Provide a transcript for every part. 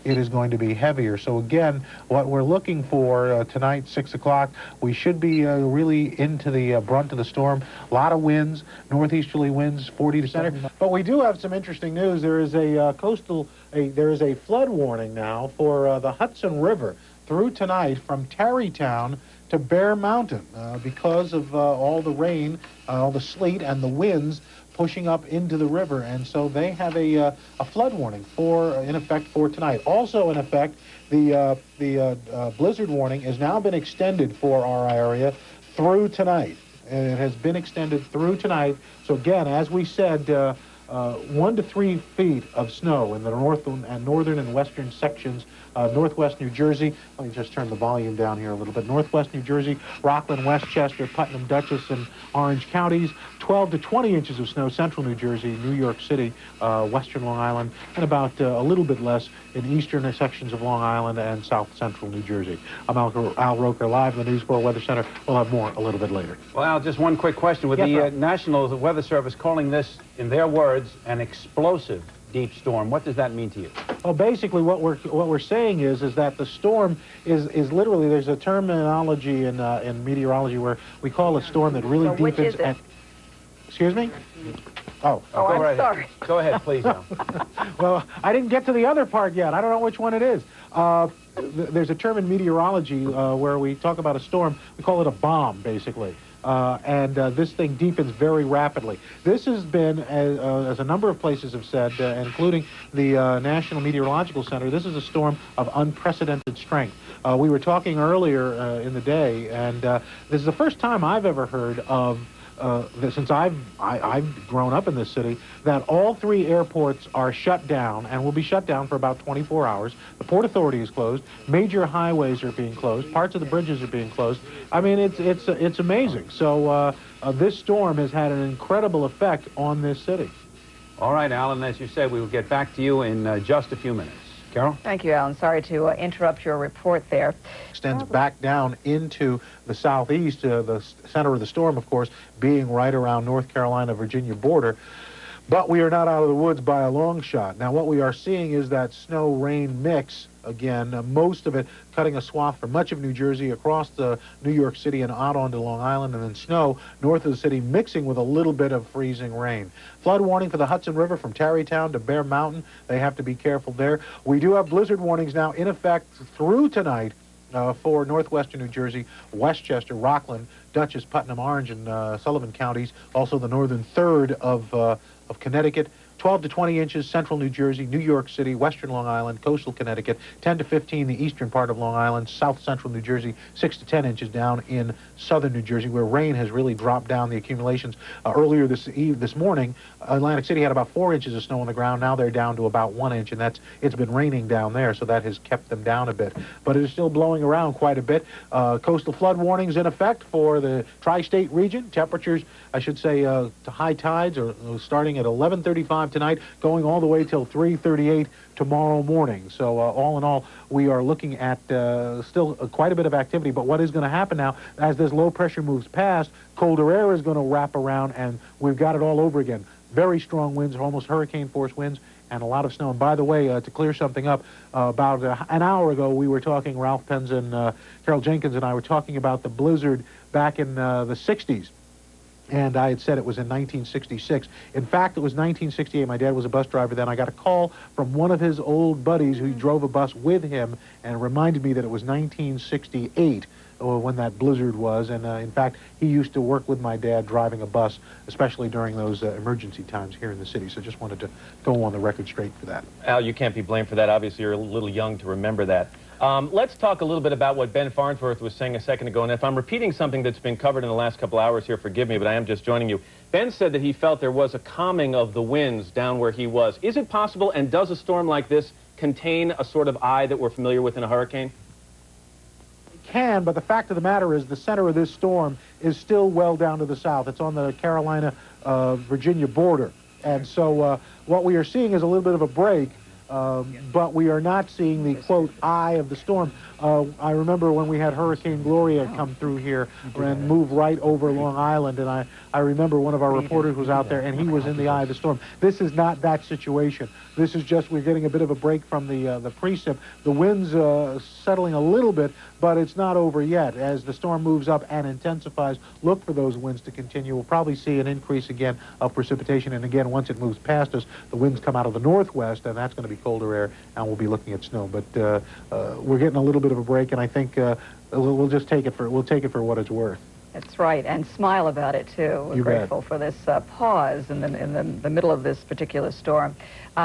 it is going to be heavier. So again, what we're looking for tonight, 6 o'clock, we should be really into the brunt of the storm. A lot of winds, northeasterly winds, 40 to center. But we do have some interesting news. There is a there is a flood warning now for the Hudson River through tonight from Tarrytown to Bear Mountain because of all the rain, all the sleet, and the winds pushing up into the river, and so they have a flood warning in effect for tonight. Also in effect, the blizzard warning has now been extended for our area through tonight. And it has been extended through tonight. So again, as we said, 1 to 3 feet of snow in the northern and western sections. Northwest New Jersey, let me just turn the volume down here a little bit. Northwest New Jersey, Rockland, Westchester, Putnam, Dutchess, and Orange counties. 12 to 20 inches of snow, central New Jersey, New York City, western Long Island, and about a little bit less in eastern sections of Long Island and south central New Jersey. I'm Al Roker, live in the News Corps Weather Center. We'll have more a little bit later. Well, Al, just one quick question. With the National Weather Service calling this, in their words, an explosive deep storm, what does that mean to you? Well, basically, what we're saying is that the storm is literally, there's a terminology in meteorology where we call a storm that really deepens. Which is it? Excuse me? Oh, I'm sorry. Go ahead, please, Al. Well, I didn't get to the other part yet. I don't know which one it is. There's a term in meteorology where we talk about a storm. We call it a bomb, basically. This thing deepens very rapidly. This has been, as a number of places have said, including the National Meteorological Center, this is a storm of unprecedented strength. We were talking earlier in the day, and this is the first time I've ever heard of, since I've grown up in this city, that all 3 airports are shut down and will be shut down for about 24 hours. The Port Authority is closed. Major highways are being closed. Parts of the bridges are being closed. I mean, it's amazing. So this storm has had an incredible effect on this city. All right, Alan, as you said, we will get back to you in just a few minutes. Carol? Thank you, Alan. Sorry to interrupt your report there. Extends back down into the southeast, the center of the storm, of course, being right around North Carolina-Virginia border. But we are not out of the woods by a long shot. Now, what we are seeing is that snow-rain mix, again, most of it cutting a swath for much of New Jersey across the New York City and out onto Long Island, and then snow north of the city mixing with a little bit of freezing rain. Flood warning for the Hudson River from Tarrytown to Bear Mountain. They have to be careful there. We do have blizzard warnings now in effect through tonight for northwestern New Jersey, Westchester, Rockland, Dutchess, Putnam, Orange, and Sullivan counties. Also the northern third of Connecticut. 12 to 20 inches, central New Jersey, New York City, western Long Island, coastal Connecticut, 10 to 15, the eastern part of Long Island, south central New Jersey, 6 to 10 inches down in southern New Jersey, where rain has really dropped down the accumulations. Earlier this morning, Atlantic City had about 4 inches of snow on the ground. Now they're down to about 1 inch, and it's been raining down there, so that has kept them down a bit. But it is still blowing around quite a bit. Coastal flood warnings in effect for the tri-state region. Temperatures, I should say, to high tides are starting at 11:35 tonight, going all the way till 3:38 tomorrow morning. So all in all, we are looking at still quite a bit of activity. But what is going to happen now, as this low pressure moves past, colder air is going to wrap around, and we've got it all over again. Very strong winds, almost hurricane force winds, and a lot of snow. And by the way, to clear something up, about an hour ago, we were talking, Ralph Penz and Carol Jenkins and I were talking about the blizzard back in the 60s. And I had said it was in 1966. In fact, it was 1968. My dad was a bus driver then. I got a call from one of his old buddies who drove a bus with him and reminded me that it was 1968 when that blizzard was. And in fact, he used to work with my dad driving a bus, especially during those emergency times here in the city. So just wanted to go on the record straight for that. Al, you can't be blamed for that. Obviously, you're a little young to remember that. Let's talk a little bit about what Ben Farnsworth was saying a second ago. And if I'm repeating something that's been covered in the last couple hours here, forgive me, but I am just joining you. Ben said that he felt there was a calming of the winds down where he was. Is it possible, and does a storm like this contain a sort of eye that we're familiar with in a hurricane? It can, but the fact of the matter is the center of this storm is still well down to the south. It's on the Carolina-Virginia border. And so what we are seeing is a little bit of a break but we are not seeing the, quote, eye of the storm. I remember when we had Hurricane Gloria come through here and move right over Long Island, and I remember one of our reporters was out there, and he was in the eye of the storm. This is not that situation. This is just we're getting a bit of a break from the precip. The wind's settling a little bit, but it's not over yet. As the storm moves up and intensifies, look for those winds to continue. We'll probably see an increase again of precipitation, and again, once it moves past us, the winds come out of the northwest, and that's going to be colder air, and we'll be looking at snow. But we're getting a little bit of a break, and I think we'll just take it for what it's worth. That's right, and smile about it too. We're grateful for this pause in the middle of this particular storm.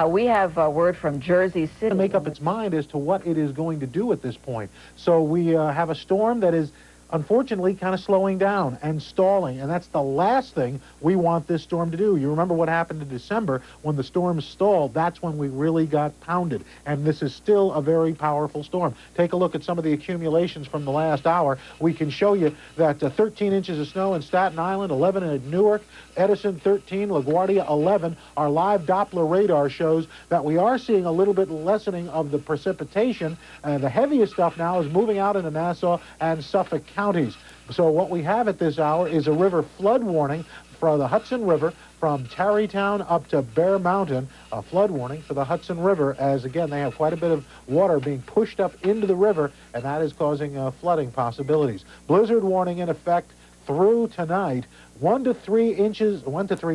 We have a word from Jersey City. To make up its mind as to what it is going to do at this point. So we have a storm that is unfortunately kind of slowing down and stalling, and that's the last thing we want this storm to do. You remember what happened in December when the storm stalled. That's when we really got pounded, and this is still a very powerful storm. Take a look at some of the accumulations from the last hour. We can show you that 13 inches of snow in Staten Island, 11 in Newark, Edison 13, LaGuardia 11. Our live Doppler radar shows that we are seeing a little bit lessening of the precipitation, and the heaviest stuff now is moving out into Nassau and Suffolk counties. So what we have at this hour is a river flood warning for the Hudson River from Tarrytown up to Bear Mountain, a flood warning for the Hudson River, as again they have quite a bit of water being pushed up into the river, and that is causing flooding possibilities. Blizzard warning in effect through tonight. 1 to 3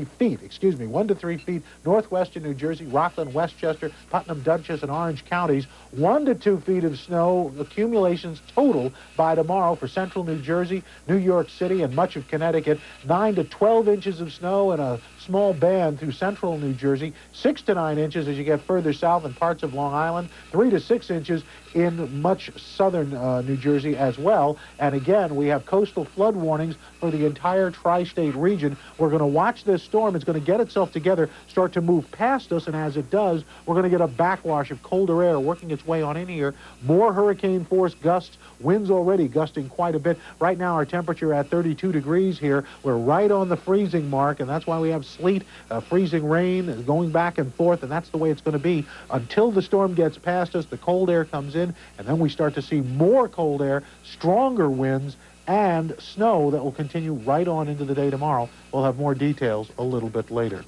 feet northwestern New Jersey, Rockland, Westchester, Putnam, Dutchess, and Orange counties. 1 to 2 feet of snow accumulations total by tomorrow for central New Jersey, New York City, and much of Connecticut. 9 to 12 inches of snow in a small band through central New Jersey. 6 to 9 inches as you get further south in parts of Long Island. 3 to 6 inches in much southern New Jersey as well. And again, we have coastal flood warnings for the entire tri-state region. We're going to watch this storm. It's going to get itself together, start to move past us, and as it does, we're going to get a backwash of colder air working its way on in here. More hurricane force gusts, winds already gusting quite a bit. Right now, our temperature at 32 degrees here. We're right on the freezing mark, and that's why we have sleet, freezing rain going back and forth, and that's the way it's going to be until the storm gets past us. The cold air comes in, and then we start to see more cold air, stronger winds, and snow that will continue right on into the day tomorrow. We'll have more details a little bit later.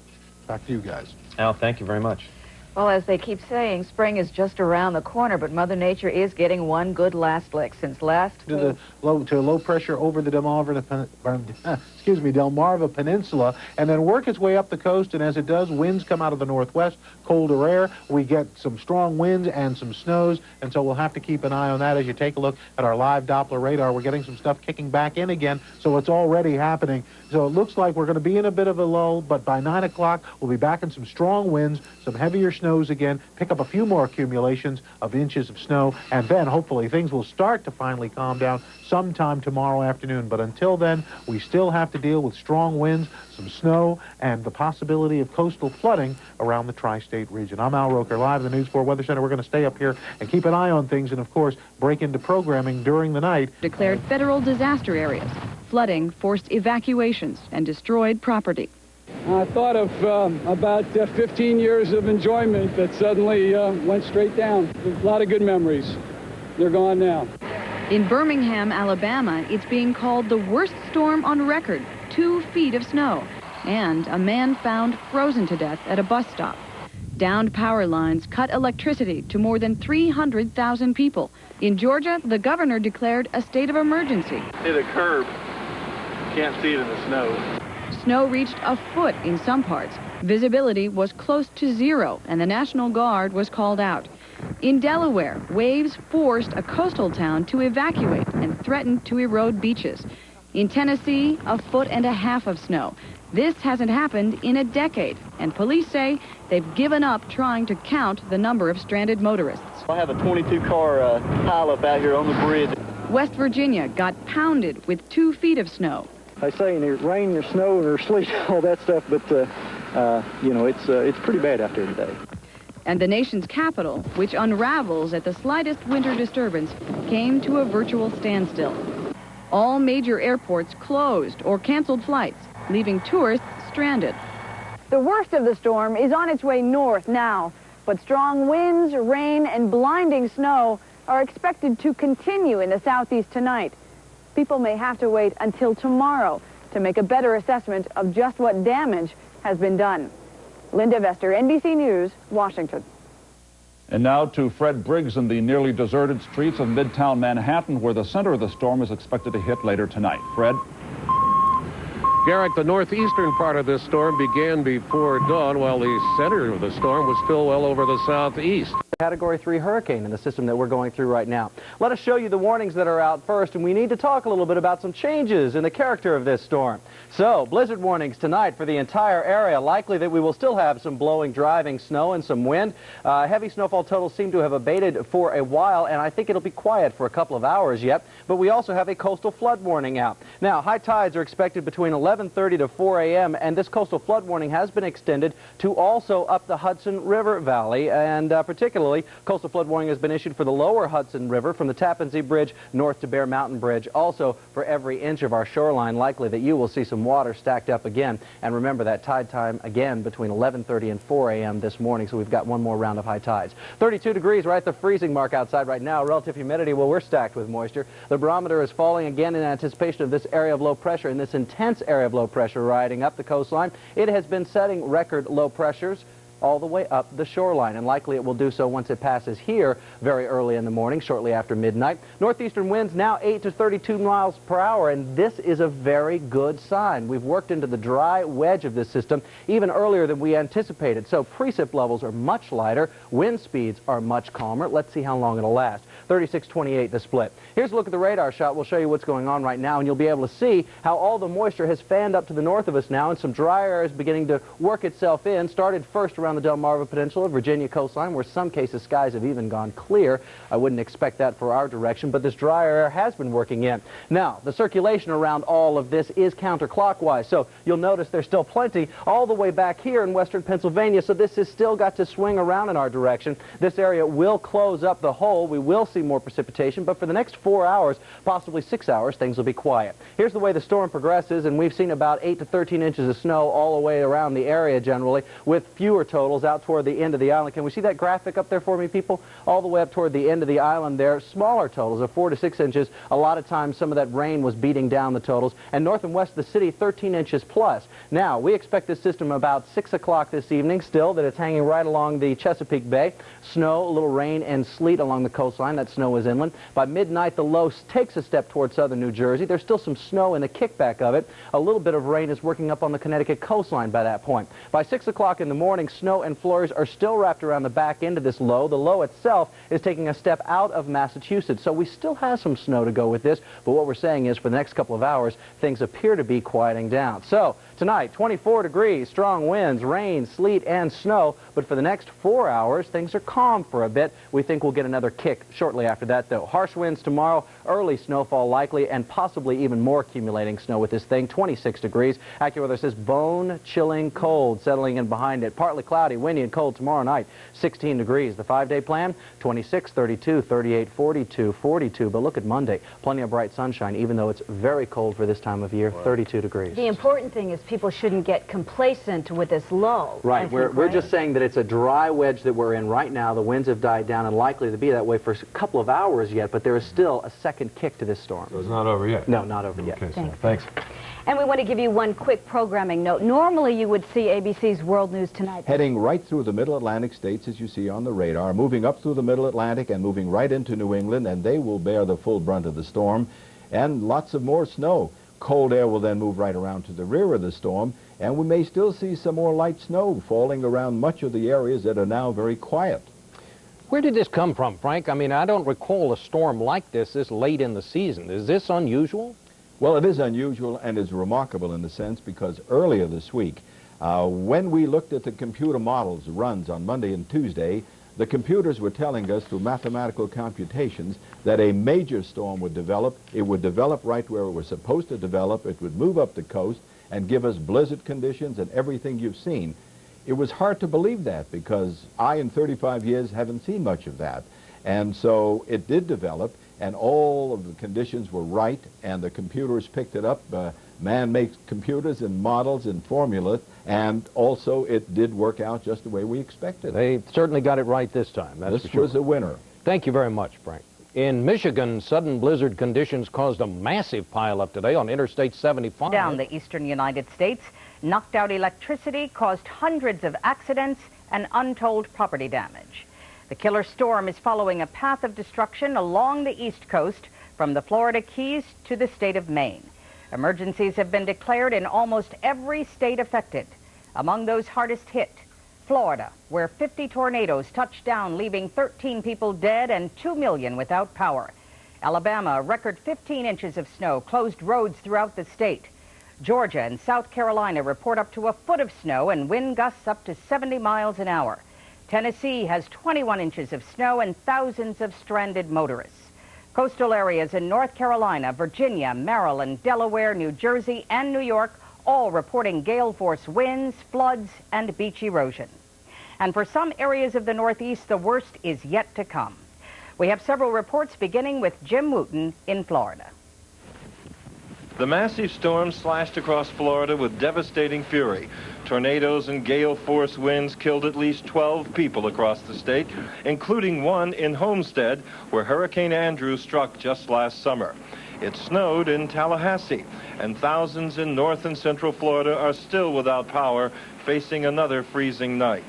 Back to you guys. Al, thank you very much. Well, as they keep saying, spring is just around the corner, but Mother Nature is getting one good last lick since last to low pressure over the Delmarva Peninsula, and then work its way up the coast. And as it does, winds come out of the northwest, colder air. We get some strong winds and some snows, and so we'll have to keep an eye on that as you take a look at our live Doppler radar. We're getting some stuff kicking back in again, so it's already happening. So it looks like we're going to be in a bit of a lull, but by 9 o'clock, we'll be back in some strong winds, some heavier snows again, pick up a few more accumulations of inches of snow, and then hopefully things will start to finally calm down sometime tomorrow afternoon. But until then, we still have to deal with strong winds, some snow, and the possibility of coastal flooding around the tri-state region. I'm Al Roker, live in the News 4 Weather Center. We're going to stay up here and keep an eye on things and, of course, break into programming during the night. Declared federal disaster areas. Flooding forced evacuations and destroyed property. I thought of about 15 years of enjoyment that suddenly went straight down. A lot of good memories. They're gone now. In Birmingham, Alabama, it's being called the worst storm on record. 2 feet of snow. And a man found frozen to death at a bus stop. Downed power lines cut electricity to more than 300,000 people. In Georgia, the governor declared a state of emergency. Hit a curb. Can't see it in the snow. Snow reached a foot in some parts. Visibility was close to zero, and the National Guard was called out. In Delaware, waves forced a coastal town to evacuate and threatened to erode beaches. In Tennessee, 1.5 feet of snow. This hasn't happened in a decade, and police say they've given up trying to count the number of stranded motorists. I have a 22-car pileup out here on the bridge. West Virginia got pounded with 2 feet of snow. They say there's rain, there's snow, there's sleet, all that stuff, but, you know, it's pretty bad out there today. And the nation's capital, which unravels at the slightest winter disturbance, came to a virtual standstill. All major airports closed or canceled flights, leaving tourists stranded. The worst of the storm is on its way north now. But strong winds, rain, and blinding snow are expected to continue in the southeast tonight. People may have to wait until tomorrow to make a better assessment of just what damage has been done. Linda Vester, NBC News, Washington. And now to Fred Briggs in the nearly deserted streets of Midtown Manhattan, where the center of the storm is expected to hit later tonight. Fred? Garrick, the northeastern part of this storm began before dawn, while the center of the storm was still well over the southeast. Category 3 hurricane in the system that we're going through right now. Let us show you the warnings that are out first, and we need to talk a little bit about some changes in the character of this storm. So, blizzard warnings tonight for the entire area. Likely that we will still have some blowing, driving snow and some wind. Heavy snowfall totals seem to have abated for a while, and I think it'll be quiet for a couple of hours yet. But we also have a coastal flood warning out. Now, high tides are expected between 11:30 to 4 a.m., and this coastal flood warning has been extended to also up the Hudson River Valley, and particularly coastal flood warning has been issued for the lower Hudson River from the Tappan Zee Bridge north to Bear Mountain Bridge. Also, for every inch of our shoreline, likely that you will see some water stacked up again. And remember that tide time again between 11:30 and 4 a.m. this morning, so we've got one more round of high tides. 32 degrees right at the freezing mark outside right now. Relative humidity, well, we're stacked with moisture. The barometer is falling again in anticipation of this area of low pressure and this intense area of low pressure riding up the coastline. It has been setting record low pressures all the way up the shoreline, and likely it will do so once it passes here very early in the morning, shortly after midnight. Northeastern winds now 8 to 32 miles per hour, and this is a very good sign. We've worked into the dry wedge of this system even earlier than we anticipated, so precip levels are much lighter, wind speeds are much calmer. Let's see how long it'll last. 36-28 the split. Here's a look at the radar shot. We'll show you what's going on right now, and you'll be able to see how all the moisture has fanned up to the north of us now, and some dry air is beginning to work itself in. Started first around the Delmarva Peninsula, Virginia coastline, where some cases skies have even gone clear. I wouldn't expect that for our direction, but this dry air has been working in. Now, the circulation around all of this is counterclockwise, so you'll notice there's still plenty all the way back here in western Pennsylvania, so this has still got to swing around in our direction. This area will close up the hole. We will see more precipitation, but for the next 4 hours, possibly 6 hours, things will be quiet. Here's the way the storm progresses, and we've seen about 8 to 13 inches of snow all the way around the area generally, with fewer totals out toward the end of the island. Can we see that graphic up there for me, people? All the way up toward the end of the island there, smaller totals of 4 to 6 inches. A lot of times some of that rain was beating down the totals, and north and west of the city, 13 inches plus. Now, we expect this system about 6 o'clock this evening, still, that it's hanging right along the Chesapeake Bay. Snow, a little rain and sleet along the coastline. That snow is inland. By midnight, the low takes a step toward southern New Jersey. There's still some snow in the kickback of it. A little bit of rain is working up on the Connecticut coastline by that point. By 6 o'clock in the morning, snow and flurries are still wrapped around the back end of this low. The low itself is taking a step out of Massachusetts, so we still have some snow to go with this, but what we're saying is for the next couple of hours, things appear to be quieting down. So, tonight, 24 degrees, strong winds, rain, sleet, and snow, but for the next 4 hours, things are calm for a bit. We think we'll get another kick shortly after that, though. Harsh winds tomorrow, early snowfall likely, and possibly even more accumulating snow with this thing. 26 degrees. AccuWeather says bone-chilling cold settling in behind it. Partly cloudy, windy, and cold tomorrow night. 16 degrees. The 5-day plan, 26, 32, 38, 42, 42. But look at Monday. Plenty of bright sunshine, even though it's very cold for this time of year. 32 degrees. The important thing is people shouldn't get complacent with this low. Right. We're just saying that it's a dry wedge that we're in right now. The winds have died down and likely to be that way for a couple of hours yet, but there is still a second kick to this storm. So it's not over yet? No, not over yet. Okay, thanks. And we want to give you one quick programming note. Normally you would see ABC's World News Tonight. Heading right through the middle Atlantic states, as you see on the radar, moving up through the middle Atlantic and moving right into New England, and they will bear the full brunt of the storm, and lots of more snow. Cold air will then move right around to the rear of the storm, and we may still see some more light snow falling around much of the areas that are now very quiet. Where did this come from, Frank? I mean, I don't recall a storm like this late in the season. Is this unusual? Well, it is unusual and is remarkable in the sense because earlier this week, when we looked at the computer models runs on Monday and Tuesday, the computers were telling us through mathematical computations that a major storm would develop. It would develop right where it was supposed to develop. It would move up the coast and give us blizzard conditions and everything you've seen. It was hard to believe that because I, in 35 years, haven't seen much of that. And so it did develop, and all of the conditions were right, and the computers picked it up Man makes computers and models and formulas, and also it did work out just the way we expected. They certainly got it right this time, that's for sure. This was a winner. Thank you very much, Frank. In Michigan, sudden blizzard conditions caused a massive pileup today on Interstate 75. Down the eastern United States, knocked out electricity, caused hundreds of accidents and untold property damage. The killer storm is following a path of destruction along the east coast from the Florida Keys to the state of Maine. Emergencies have been declared in almost every state affected. Among those hardest hit, Florida, where 50 tornadoes touched down, leaving 13 people dead and 2 million without power. Alabama, a record 15 inches of snow, closed roads throughout the state. Georgia and South Carolina report up to a foot of snow and wind gusts up to 70 miles an hour. Tennessee has 21 inches of snow and thousands of stranded motorists. Coastal areas in North Carolina, Virginia, Maryland, Delaware, New Jersey, and New York all reporting gale force winds, floods, and beach erosion. And for some areas of the Northeast, the worst is yet to come. We have several reports beginning with Jim Wooten in Florida. The massive storm slashed across Florida with devastating fury. Tornadoes and gale-force winds killed at least 12 people across the state, including one in Homestead, where Hurricane Andrew struck just last summer. It snowed in Tallahassee, and thousands in North and Central Florida are still without power, facing another freezing night.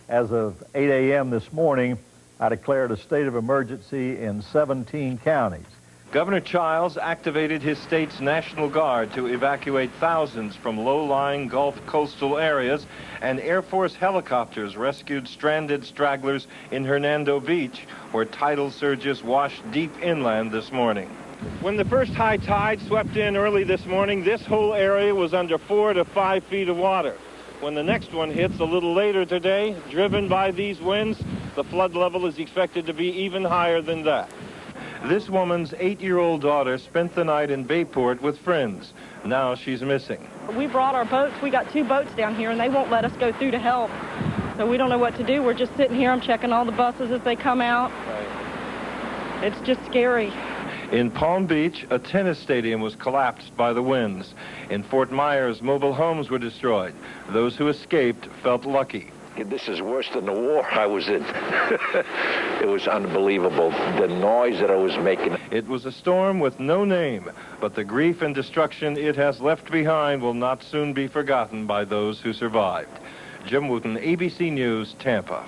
As of 8 a.m. this morning, I declared a state of emergency in 17 counties. Governor Childs activated his state's National Guard to evacuate thousands from low-lying Gulf coastal areas, and Air Force helicopters rescued stranded stragglers in Hernando Beach, where tidal surges washed deep inland this morning. When the first high tide swept in early this morning, this whole area was under 4 to 5 feet of water. When the next one hits a little later today, driven by these winds, the flood level is expected to be even higher than that. This woman's 8-year-old daughter spent the night in Bayport with friends. Now she's missing. We brought our boats. We got 2 boats down here, and they won't let us go through to help. So we don't know what to do. We're just sitting here. I'm checking all the buses as they come out. It's just scary. In Palm Beach, a tennis stadium was collapsed by the winds. In Fort Myers, mobile homes were destroyed. Those who escaped felt lucky. This is worse than the war I was in. It was unbelievable, the noise that I was making. It was a storm with no name, but the grief and destruction it has left behind will not soon be forgotten by those who survived. Jim Wooten, ABC News, Tampa.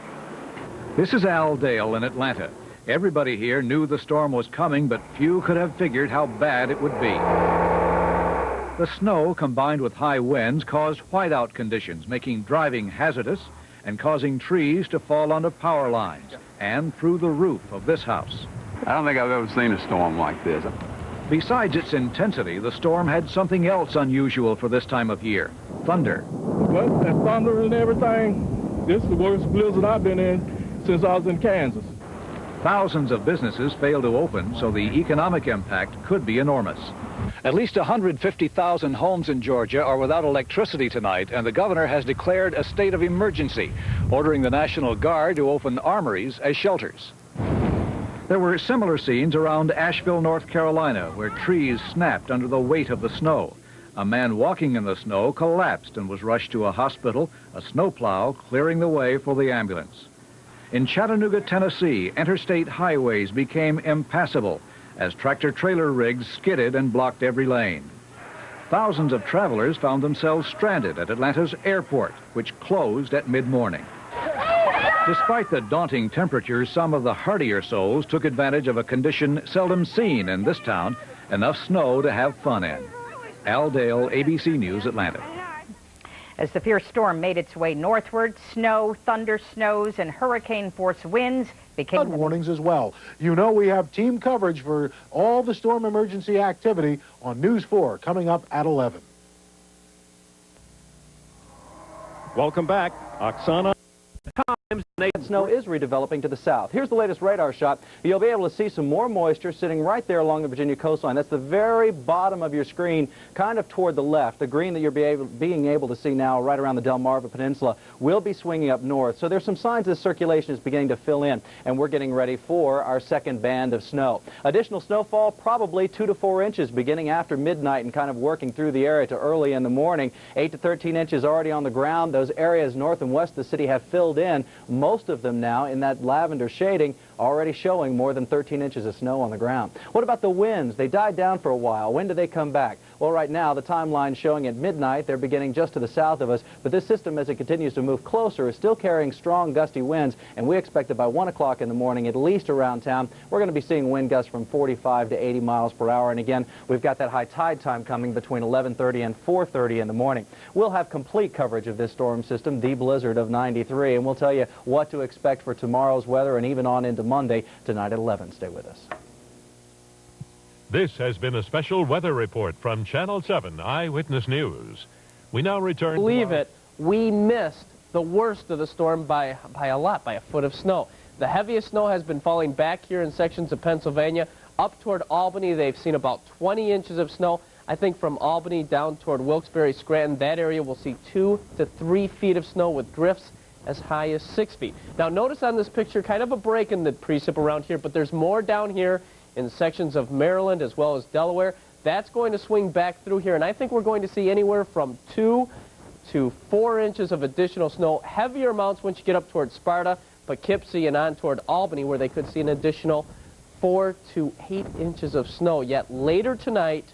This is Al Dale in Atlanta. Everybody here knew the storm was coming, but few could have figured how bad it would be. The snow, combined with high winds, caused whiteout conditions, making driving hazardous and causing trees to fall onto power lines and through the roof of this house. I don't think I've ever seen a storm like this. Besides its intensity, the storm had something else unusual for this time of year: thunder. Well, and thunder and everything. This is the worst blizzard I've been in since I was in Kansas. Thousands of businesses failed to open, so the economic impact could be enormous. At least 150,000 homes in Georgia are without electricity tonight, and the governor has declared a state of emergency, ordering the National Guard to open armories as shelters. There were similar scenes around Asheville, North Carolina, where trees snapped under the weight of the snow. A man walking in the snow collapsed and was rushed to a hospital, a snowplow clearing the way for the ambulance. In Chattanooga, Tennessee, interstate highways became impassable as tractor-trailer rigs skidded and blocked every lane. Thousands of travelers found themselves stranded at Atlanta's airport, which closed at mid-morning. Despite the daunting temperatures, some of the hardier souls took advantage of a condition seldom seen in this town: enough snow to have fun in. Al Dale, ABC News, Atlanta. As the fierce storm made its way northward, snow, thunder, snows, and hurricane-force winds became... Flood warnings as well. You know we have team coverage for all the storm emergency activity on News 4 coming up at 11. Welcome back. Oksana Times. Snow is redeveloping to the south. Here's the latest radar shot. You'll be able to see some more moisture sitting right there along the Virginia coastline. That's the very bottom of your screen, kind of toward the left. The green that you're being able to see now right around the Delmarva Peninsula will be swinging up north. So there's some signs that circulation is beginning to fill in, and we're getting ready for our second band of snow. Additional snowfall, probably 2 to 4 inches beginning after midnight and kind of working through the area to early in the morning. 8 to 13 inches already on the ground. Those areas north and west of the city have filled in. Most of them now in that lavender shading already showing more than 13 inches of snow on the ground. What about the winds? They died down for a while. When do they come back? Well, right now, the timeline showing at midnight, they're beginning just to the south of us, but this system, as it continues to move closer, is still carrying strong gusty winds, and we expect that by 1 o'clock in the morning, at least around town, we're going to be seeing wind gusts from 45 to 80 miles per hour, and again, we've got that high tide time coming between 11:30 and 4:30 in the morning. We'll have complete coverage of this storm system, the blizzard of '93, and we'll tell you what to expect for tomorrow's weather and even on into Monday tonight at 11. Stay with us. This has been a special weather report from Channel 7 Eyewitness News. We now return to Believe it, we missed the worst of the storm by a lot, by a foot of snow. The heaviest snow has been falling back here in sections of Pennsylvania. Up toward Albany, they've seen about 20 inches of snow. I think from Albany down toward Wilkes-Barre, Scranton, that area will see 2 to 3 feet of snow with drifts as high as 6 feet. Now notice on this picture kind of a break in the precip around here, but there's more down here in sections of Maryland as well as Delaware. That's going to swing back through here, and I think we're going to see anywhere from 2 to 4 inches of additional snow. Heavier amounts once you get up toward Sparta, Poughkeepsie, and on toward Albany, where they could see an additional 4 to 8 inches of snow yet later tonight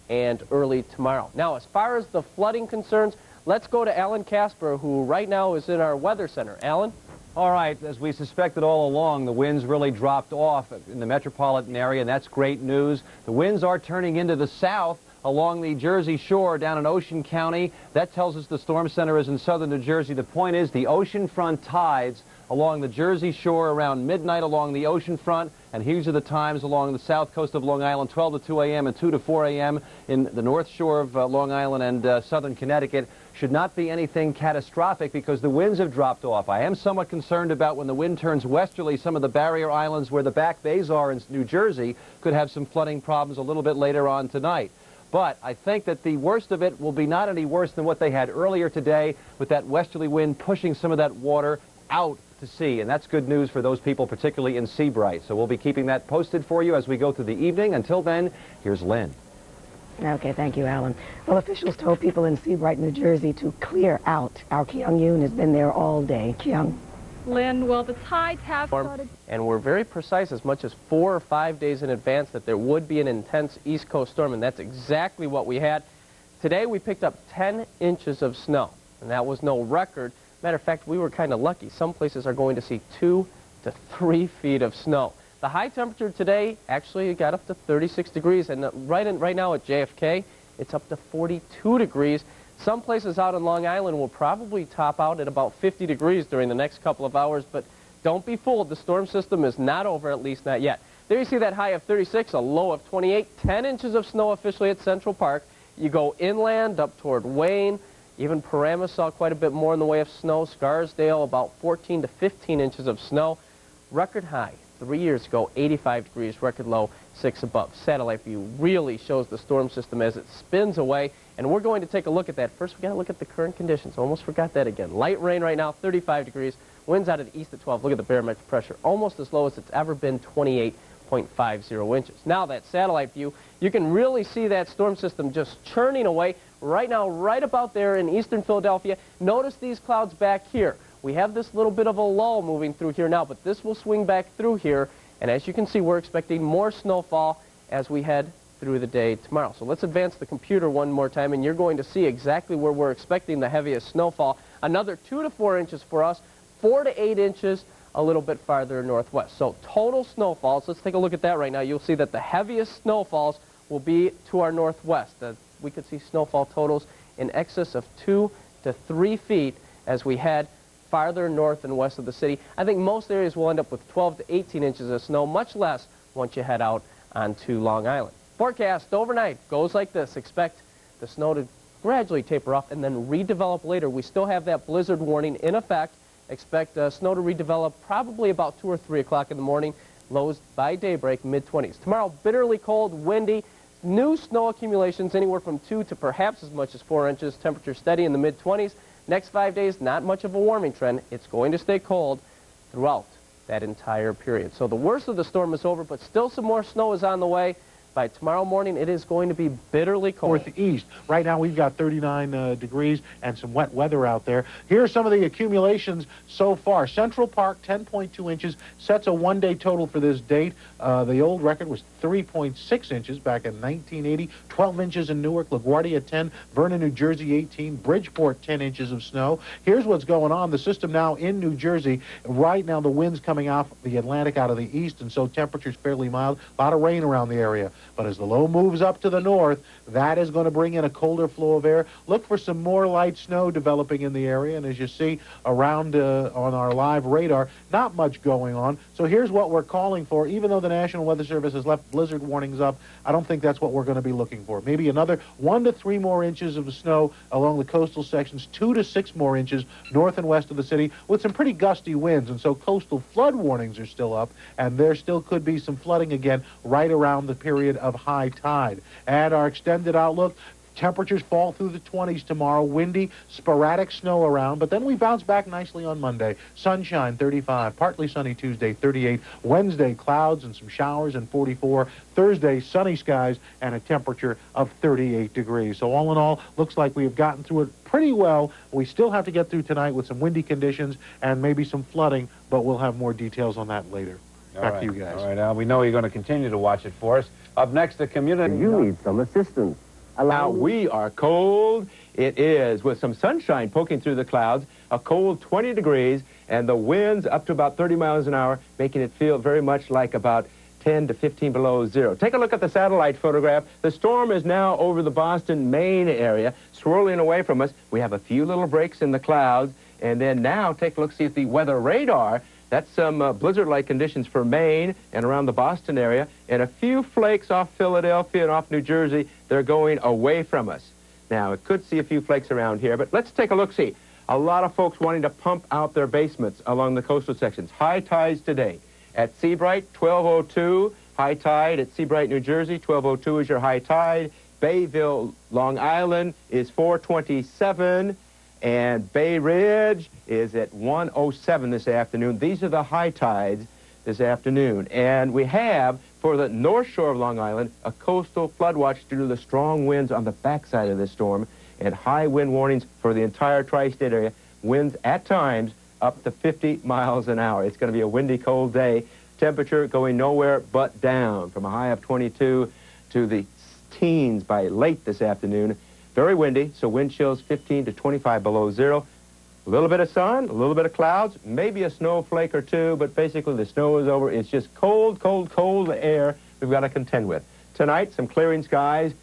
and early tomorrow. Now, as far as the flooding concerns, let's go to Alan Casper, who right now is in our weather center. Alan? All right, as we suspected all along, the winds really dropped off in the metropolitan area, and that's great news. The winds are turning into the south along the Jersey Shore down in Ocean County. That tells us the storm center is in southern New Jersey. The point is the oceanfront tides along the Jersey Shore around midnight along the oceanfront, and these are the times along the south coast of Long Island, 12 to 2 a.m. and 2 to 4 a.m. in the north shore of Long Island and southern Connecticut. Should not be anything catastrophic because the winds have dropped off. I am somewhat concerned about when the wind turns westerly, some of the barrier islands where the back bays are in New Jersey could have some flooding problems a little bit later on tonight. But I think that the worst of it will be not any worse than what they had earlier today with that westerly wind pushing some of that water out to sea, and that's good news for those people, particularly in Seabright. So we'll be keeping that posted for you as we go through the evening. Until then, here's Lynn. Okay, thank you, Alan. Well, officials told people in Seabright, New Jersey to clear out. Our Kyung Yoon has been there all day. Kyung. Lynn, well, the tides have started. And we're very precise, as much as 4 or 5 days in advance, that there would be an intense East Coast storm, and that's exactly what we had. Today, we picked up 10 inches of snow, and that was no record. Matter of fact, we were kind of lucky. Some places are going to see 2 to 3 feet of snow. The high temperature today actually got up to 36 degrees, and right now at JFK, it's up to 42 degrees. Some places out in Long Island will probably top out at about 50 degrees during the next couple of hours, but don't be fooled. The storm system is not over, at least not yet. There you see that high of 36, a low of 28, 10 inches of snow officially at Central Park. You go inland up toward Wayne. Even Paramus saw quite a bit more in the way of snow. Scarsdale, about 14 to 15 inches of snow. Record high 3 years ago, 85 degrees, record low, 6 above. Satellite view really shows the storm system as it spins away, and we're going to take a look at that. First, we got to look at the current conditions. Almost forgot that again. Light rain right now, 35 degrees. Winds out of the east at 12. Look at the barometric pressure, almost as low as it's ever been, 28.50 inches. Now, that satellite view, you can really see that storm system just churning away. Right now, right about there in eastern Philadelphia. Notice these clouds back here. We have this little bit of a lull moving through here now, but this will swing back through here. And as you can see, we're expecting more snowfall as we head through the day tomorrow. So let's advance the computer one more time, and you're going to see exactly where we're expecting the heaviest snowfall. Another 2 to 4 inches for us, 4 to 8 inches a little bit farther northwest. So total snowfalls, let's take a look at that right now. You'll see that the heaviest snowfalls will be to our northwest. We could see snowfall totals in excess of 2 to 3 feet as we head farther north and west of the city. I think most areas will end up with 12 to 18 inches of snow, much less once you head out onto Long Island. Forecast overnight goes like this. Expect the snow to gradually taper off and then redevelop later. We still have that blizzard warning in effect. Expect snow to redevelop probably about 2 or 3 o'clock in the morning. Lows by daybreak, mid-20s. Tomorrow, bitterly cold, windy. New snow accumulations anywhere from 2 to perhaps as much as 4 inches. Temperature steady in the mid-20s. Next 5 days, not much of a warming trend. It's going to stay cold throughout that entire period. So the worst of the storm is over, but still some more snow is on the way. By tomorrow morning, it is going to be bitterly cold. Northeast. Right now, we've got 39 degrees and some wet weather out there. Here are some of the accumulations so far. Central Park, 10.2 inches, sets a one-day total for this date. The old record was 3.6 inches back in 1980. 12 inches in Newark, LaGuardia 10, Vernon, New Jersey 18, Bridgeport 10 inches of snow. Here's what's going on. The system now in New Jersey. Right now, the wind's coming off the Atlantic out of the east, and so temperatures fairly mild. A lot of rain around the area. But as the low moves up to the north, that is going to bring in a colder flow of air. Look for some more light snow developing in the area. And as you see around on our live radar, not much going on. So here's what we're calling for. Even though the National Weather Service has left blizzard warnings up, I don't think that's what we're going to be looking for. Maybe another 1 to 3 more inches of snow along the coastal sections, 2 to 6 more inches north and west of the city with some pretty gusty winds. And so coastal flood warnings are still up, and there still could be some flooding again right around the period of high tide. And our extended outlook, temperatures fall through the 20s tomorrow, windy, sporadic snow around, but then we bounce back nicely on Monday. Sunshine, 35, partly sunny Tuesday, 38, Wednesday, clouds and some showers and 44, Thursday, sunny skies and a temperature of 38 degrees. So all in all, looks like we have gotten through it pretty well. We still have to get through tonight with some windy conditions and maybe some flooding, but we'll have more details on that later. Back to you guys. All right, Al, we know you're going to continue to watch it for us. Up next, the community. You need some assistance. Now, we are cold. It is, with some sunshine poking through the clouds, a cold 20 degrees, and the winds up to about 30 miles an hour, making it feel very much like about 10 to 15 below zero. Take a look at the satellite photograph. The storm is now over the Boston, Maine area, swirling away from us. We have a few little breaks in the clouds, and then now take a look, see at the weather radar. That's some blizzard-like conditions for Maine and around the Boston area, and a few flakes off Philadelphia and off New Jersey. They're going away from us. Now, it could see a few flakes around here, but let's take a look-see. A lot of folks wanting to pump out their basements along the coastal sections. High tides today. At Seabright, 12:02. High tide at Seabright, New Jersey, 12:02 is your high tide. Bayville, Long Island is 4:27. And Bay Ridge is at 1:07 this afternoon. These are the high tides this afternoon. And we have, for the north shore of Long Island, a coastal flood watch due to the strong winds on the backside of this storm and high wind warnings for the entire tri-state area. Winds at times up to 50 miles an hour. It's going to be a windy, cold day. Temperature going nowhere but down from a high of 22 to the teens by late this afternoon. Very windy, so wind chills 15 to 25 below zero. A little bit of sun, a little bit of clouds, maybe a snowflake or two, but basically the snow is over. It's just cold, cold, cold air we've got to contend with. Tonight, some clearing skies,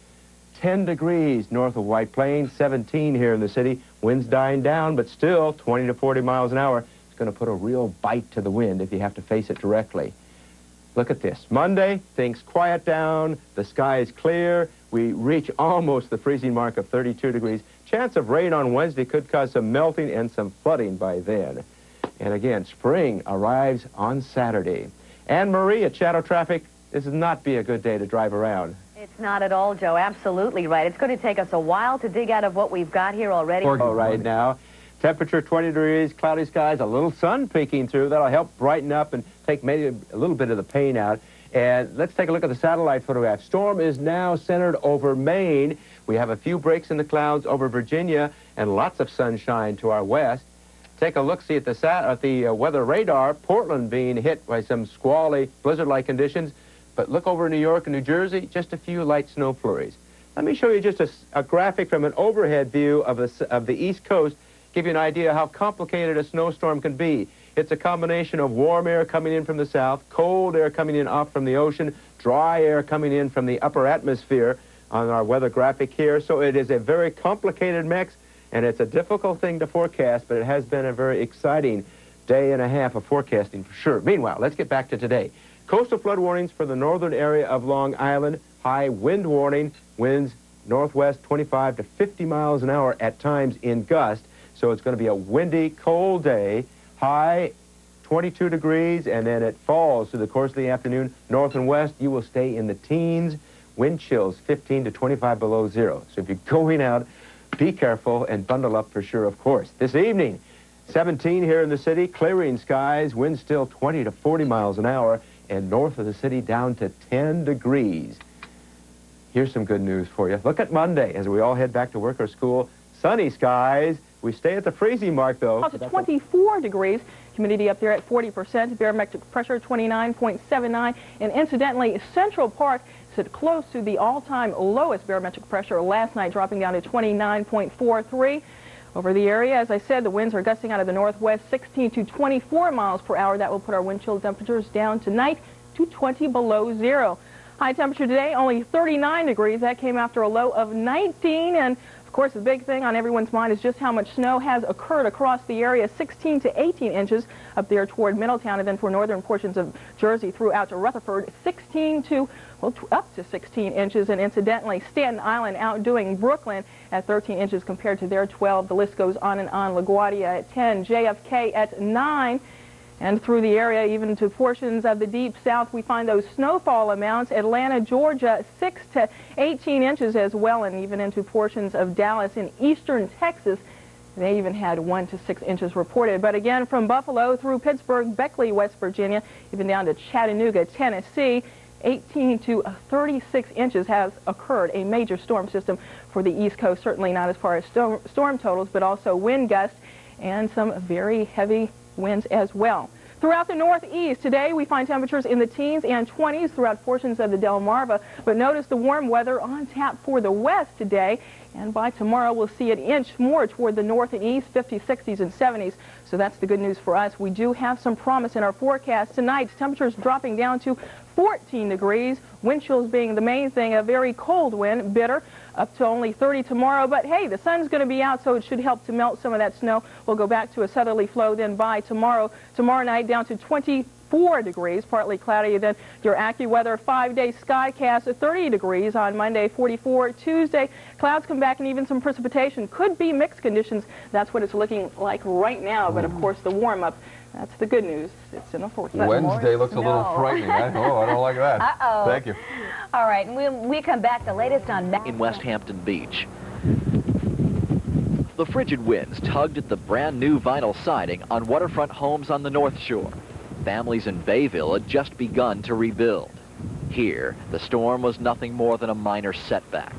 10 degrees north of White Plains, 17 here in the city. Winds dying down, but still 20 to 40 miles an hour. It's going to put a real bite to the wind if you have to face it directly. Look at this. Monday, things quiet down, the sky is clear. We reach almost the freezing mark of 32 degrees. Chance of rain on Wednesday could cause some melting and some flooding by then. And again, spring arrives on Saturday. Anne Marie at Shadow Traffic, this would not be a good day to drive around. It's not at all, Joe. Absolutely right. It's going to take us a while to dig out of what we've got here already. Right now. Temperature 20 degrees, cloudy skies, a little sun peeking through. That'll help brighten up and take maybe a little bit of the pain out. And let's take a look at the satellite photograph. Storm is now centered over Maine. We have a few breaks in the clouds over Virginia and lots of sunshine to our west. Take a look, see at the weather radar. Portland being hit by some squally, blizzard-like conditions. But look over New York and New Jersey, just a few light snow flurries. Let me show you just a graphic from an overhead view of the East Coast, give you an idea how complicated a snowstorm can be. It's a combination of warm air coming in from the south, cold air coming in off from the ocean, dry air coming in from the upper atmosphere on our weather graphic here. So it is a very complicated mix, and it's a difficult thing to forecast, but it has been a very exciting day and a half of forecasting for sure. Meanwhile, let's get back to today. Coastal flood warnings for the northern area of Long Island. High wind warning, winds northwest 25 to 50 miles an hour at times in gust. So it's going to be a windy, cold day. high 22 degrees, and then it falls through the course of the afternoon. North and west, you will stay in the teens. Wind chills 15 to 25 below zero. So if you're going out, be careful and bundle up for sure, of course. This evening, 17 here in the city, clearing skies, winds still 20 to 40 miles an hour, and north of the city down to 10 degrees. Here's some good news for you. Look at Monday as we all head back to work or school. Sunny skies. We stay at the freezing mark, though. Up to 24 degrees. Humidity up there at 40%. Barometric pressure 29.79. And incidentally, Central Park sit close to the all-time lowest barometric pressure last night, dropping down to 29.43. Over the area, as I said, the winds are gusting out of the northwest 16 to 24 miles per hour. That will put our wind chill temperatures down tonight to 20 below zero. High temperature today, only 39 degrees. That came after a low of 19. And, of course, the big thing on everyone's mind is just how much snow has occurred across the area. 16 to 18 inches up there toward Middletown, and then for northern portions of Jersey throughout to Rutherford, 16 to, well, up to 16 inches. And incidentally, Staten Island outdoing Brooklyn at 13 inches compared to their 12. The list goes on and on. LaGuardia at 10, JFK at 9. And through the area, even to portions of the deep south, we find those snowfall amounts. Atlanta, Georgia, 6 to 18 inches as well, and even into portions of Dallas in eastern Texas. They even had 1 to 6 inches reported. But again, from Buffalo through Pittsburgh, Beckley, West Virginia, even down to Chattanooga, Tennessee, 18 to 36 inches has occurred. A major storm system for the East Coast, certainly not as far as storm totals, but also wind gusts and some very heavy winds as well. Throughout the northeast today, we find temperatures in the teens and 20s throughout portions of the Delmarva. But notice the warm weather on tap for the west today. And by tomorrow, we'll see an inch more toward the north and east, 50s, 60s, and 70s. So that's the good news for us. We do have some promise in our forecast tonight. Temperatures dropping down to 14 degrees. Wind chills being the main thing. A very cold wind, bitter, up to only 30 tomorrow. But hey, the sun's going to be out, so it should help to melt some of that snow. We'll go back to a southerly flow then by tomorrow night down to 24 degrees, partly cloudy. Then your AccuWeather 5-day skycast at 30 degrees on Monday, 44 Tuesday. Clouds come back and even some precipitation. Could be mixed conditions. That's what it's looking like right now. But of course, the warm-up, that's the good news. It's in the forecast. Wednesday looks a little frightening. I don't like that. Uh-oh. Thank you. All right, and when we come back, the latest on... In West Hampton Beach. The frigid winds tugged at the brand new vinyl siding on waterfront homes on the North Shore. Families in Bayville had just begun to rebuild. Here, the storm was nothing more than a minor setback.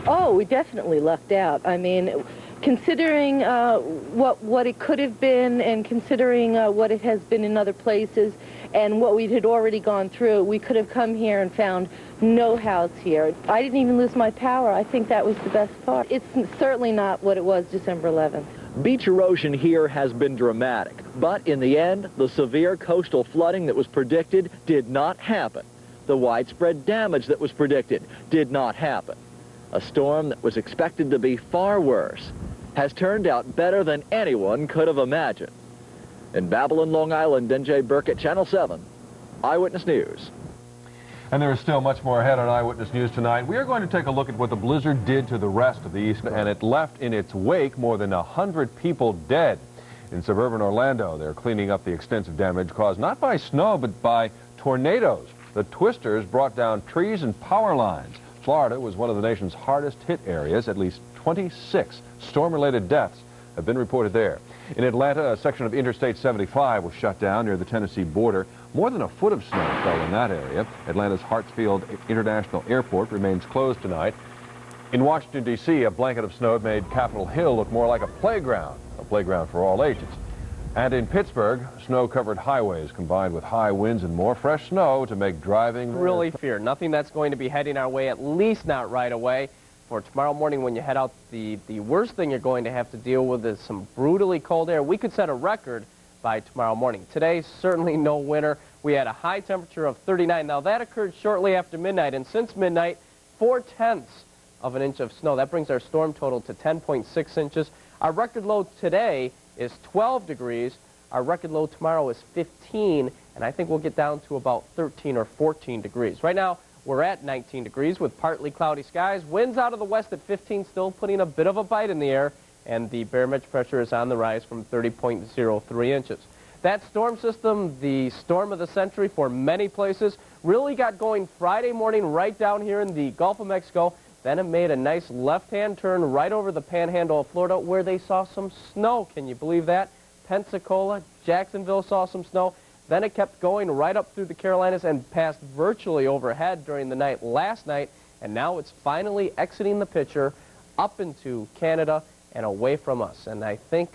Oh, we definitely lucked out. I mean, considering what it could have been and considering what it has been in other places and what we had already gone through, we could have come here and found no house here. I didn't even lose my power. I think that was the best part. It's certainly not what it was December 11th. Beach erosion here has been dramatic, but in the end, the severe coastal flooding that was predicted did not happen. The widespread damage that was predicted did not happen. A storm that was expected to be far worse has turned out better than anyone could have imagined. In Babylon, Long Island, NJ Burkett, Channel 7, Eyewitness News. And there is still much more ahead on Eyewitness News tonight. We are going to take a look at what the blizzard did to the rest of the East, and it left in its wake more than 100 people dead. In suburban Orlando, they're cleaning up the extensive damage caused not by snow, but by tornadoes. The twisters brought down trees and power lines. Florida was one of the nation's hardest hit areas. At least 26 storm-related deaths have been reported there. In Atlanta, a section of Interstate 75 was shut down near the Tennessee border. More than a foot of snow fell in that area. Atlanta's Hartsfield International Airport remains closed tonight. In Washington, D.C., a blanket of snow made Capitol Hill look more like a playground for all ages. And in Pittsburgh, snow-covered highways combined with high winds and more fresh snow to make driving... Really fear. Nothing that's going to be heading our way, at least not right away. For tomorrow morning when you head out, the worst thing you're going to have to deal with is some brutally cold air. We could set a record by tomorrow morning. Today, certainly no winter. We had a high temperature of 39. Now, that occurred shortly after midnight, and since midnight, 4/10 of an inch of snow. That brings our storm total to 10.6 inches. Our record low today is 12 degrees. Our record low tomorrow is 15, and I think we'll get down to about 13 or 14 degrees. Right now, we're at 19 degrees with partly cloudy skies. Winds out of the west at 15, still putting a bit of a bite in the air, and the barometric pressure is on the rise from 30.03 inches. That storm system, the storm of the century for many places, really got going Friday morning right down here in the Gulf of Mexico. Then it made a nice left-hand turn right over the panhandle of Florida where they saw some snow. Can you believe that? Pensacola, Jacksonville saw some snow. Then it kept going right up through the Carolinas and passed virtually overhead during the night last night. And now it's finally exiting the picture up into Canada and away from us. And I think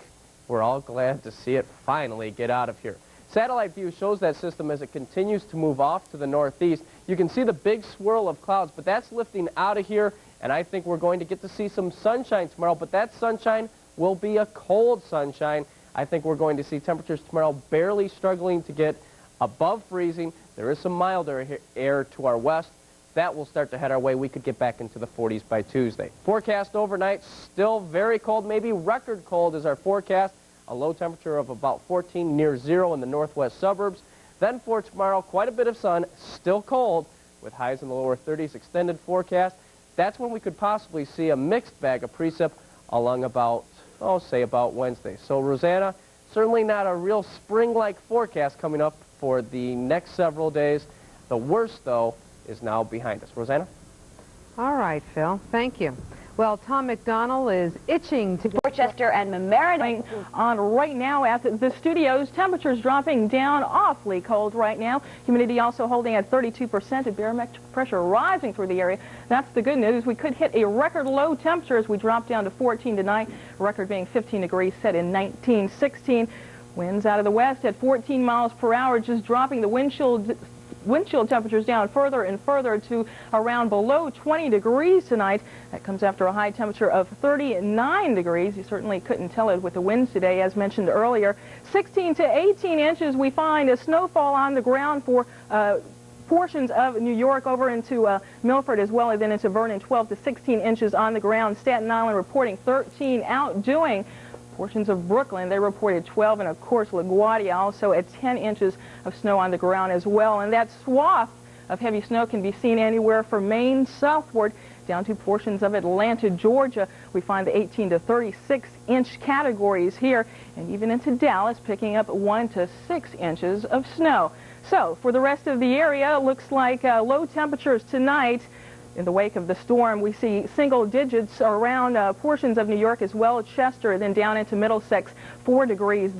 we're all glad to see it finally get out of here. Satellite view shows that system as it continues to move off to the northeast. You can see the big swirl of clouds, but that's lifting out of here, and I think we're going to get to see some sunshine tomorrow, but that sunshine will be a cold sunshine. I think we're going to see temperatures tomorrow barely struggling to get above freezing. There is some milder air to our west. That will start to head our way. We could get back into the 40s by Tuesday. Forecast overnight, still very cold, maybe record cold is our forecast. A low temperature of about 14 near zero in the northwest suburbs. Then for tomorrow, quite a bit of sun, still cold, with highs in the lower 30s extended forecast. That's when we could possibly see a mixed bag of precip along about, say about Wednesday. So Rosanna, certainly not a real spring-like forecast coming up for the next several days. The worst, though, is now behind us. Rosanna? All right, Phil. Thank you. Well, Tom McDonald is itching to get Dorchester and Mamaroneck on right now at the studios. Temperatures dropping down, awfully cold right now. Humidity also holding at 32%. Barometric pressure rising through the area. That's the good news. We could hit a record low temperature as we drop down to 14 tonight. Record being 15 degrees set in 1916. Winds out of the west at 14 miles per hour, just dropping the wind chill temperatures down further and further to around below 20 degrees tonight. That comes after a high temperature of 39 degrees. You certainly couldn't tell it with the winds today, as mentioned earlier. 16 to 18 inches we find as snowfall on the ground for portions of New York over into Milford as well as then into Vernon. 12 to 16 inches on the ground. Staten Island reporting 13, outdoing portions of Brooklyn. They reported 12, and of course LaGuardia also at 10 inches of snow on the ground as well. And that swath of heavy snow can be seen anywhere from Maine southward down to portions of Atlanta, Georgia. We find the 18 to 36 inch categories here, and even into Dallas picking up 1 to 6 inches of snow. So for the rest of the area, it looks like low temperatures tonight. In the wake of the storm, we see single digits around portions of New York as well as Chester, then down into Middlesex, 4 degrees.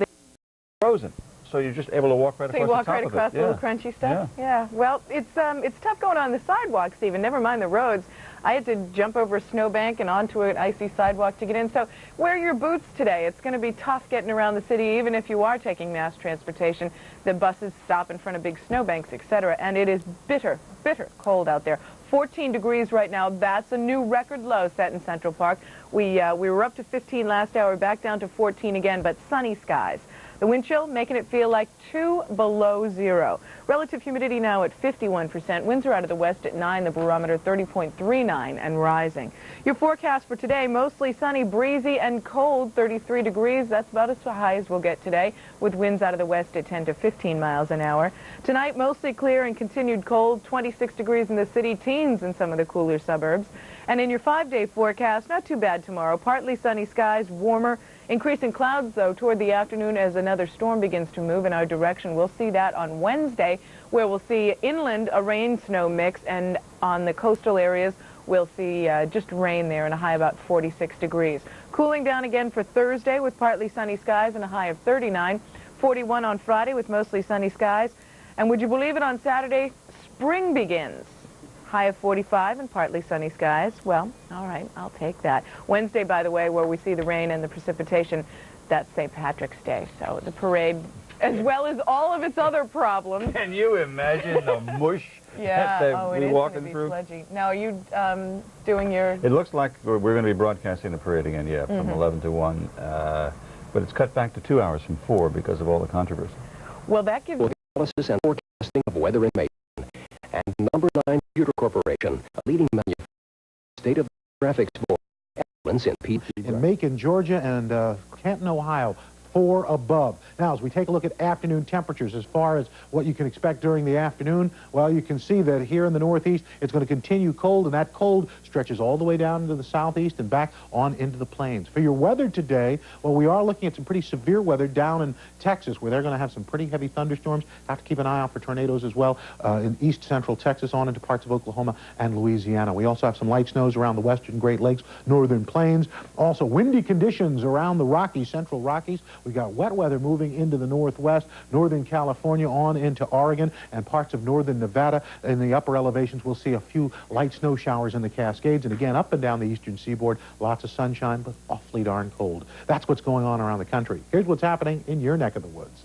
Frozen, so you're just able to walk right across the top of it. So you walk right across the little crunchy stuff? Yeah. Well, it's tough going on the sidewalks even, never mind the roads. I had to jump over a snowbank and onto an icy sidewalk to get in. So wear your boots today. It's going to be tough getting around the city, even if you are taking mass transportation. The buses stop in front of big snowbanks, etc. And it is bitter, bitter cold out there. 14 degrees right now. That's a new record low set in Central Park. We were up to 15 last hour, back down to 14 again, but sunny skies. The wind chill making it feel like 2 below zero. Relative humidity now at 51%. Winds are out of the west at 9, the barometer 30.39 and rising. Your forecast for today, mostly sunny, breezy, and cold, 33 degrees. That's about as high as we'll get today, with winds out of the west at 10 to 15 miles an hour. Tonight, mostly clear and continued cold, 26 degrees in the city, teens in some of the cooler suburbs. And in your 5-day forecast, not too bad tomorrow. Partly sunny skies, warmer. Increasing clouds, though, toward the afternoon as another storm begins to move in our direction. We'll see that on Wednesday, where we'll see inland a rain-snow mix, and on the coastal areas, we'll see just rain there and a high about 46 degrees. Cooling down again for Thursday with partly sunny skies and a high of 39. 41 on Friday with mostly sunny skies. And would you believe it, on Saturday, spring begins. High of 45 and partly sunny skies. Well, all right, I'll take that. Wednesday, by the way, where we see the rain and the precipitation, that's St. Patrick's Day. So the parade, as well as all of its other problems. Can you imagine the mush that we're walking through? Sludgy. Now, are you doing your... It looks like we're going to be broadcasting the parade again, from 11 to 1. But it's cut back to 2 hours from 4 because of all the controversy. Well, that gives... Analysis and forecasting of weather in Maine. And number 9 Computer Corporation, a leading manufacturer, state of graphics for excellence in In Macon, Georgia, and Canton, Ohio, 4 above. Now, as we take a look at afternoon temperatures, as far as what you can expect during the afternoon, well, you can see that here in the northeast, it's going to continue cold, and that cold stretches all the way down into the southeast and back on into the plains. For your weather today, well, we are looking at some pretty severe weather down in Texas, where they're going to have some pretty heavy thunderstorms. Have to keep an eye out for tornadoes as well in east central Texas on into parts of Oklahoma and Louisiana. We also have some light snows around the western Great Lakes, northern plains. Also windy conditions around the Rockies, central Rockies. We got wet weather moving into the northwest, northern California on into Oregon and parts of northern Nevada. In the upper elevations, we'll see a few light snow showers in the Cascades. And again, up and down the eastern seaboard, lots of sunshine, but awfully darn cold. That's what's going on around the country. Here's what's happening in your neck of the woods.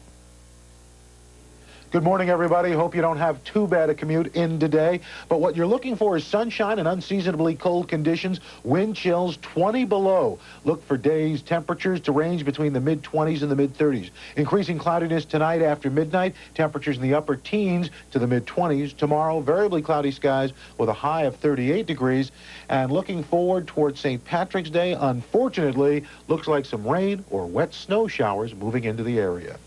Good morning, everybody. Hope you don't have too bad a commute in today. But what you're looking for is sunshine and unseasonably cold conditions, wind chills 20 below. Look for days temperatures to range between the mid-20s and the mid-30s. Increasing cloudiness tonight after midnight, temperatures in the upper teens to the mid-20s. Tomorrow, variably cloudy skies with a high of 38 degrees. And looking forward towards St. Patrick's Day, unfortunately, looks like some rain or wet snow showers moving into the area.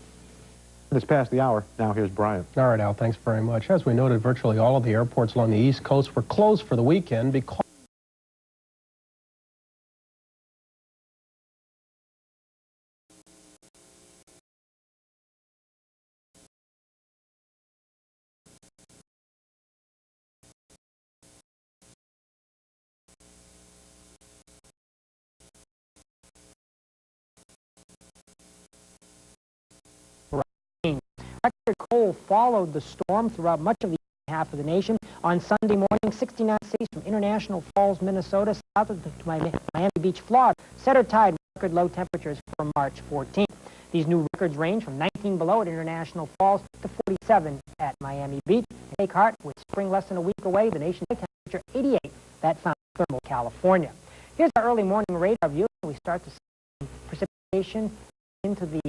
It's past the hour. Now here's Brian. All right, Al, thanks very much. As we noted, virtually all of the airports along the East Coast were closed for the weekend because record cold followed the storm throughout much of the half of the nation. On Sunday morning, 69 cities from International Falls, Minnesota, south to Miami Beach, Florida, set or tied record low temperatures for March 14th. These new records range from 19 below at International Falls to 47 at Miami Beach. Take heart, with spring less than a week away, the nation's temperature 88. That found thermal California. Here's our early morning radar view. We start to see precipitation into the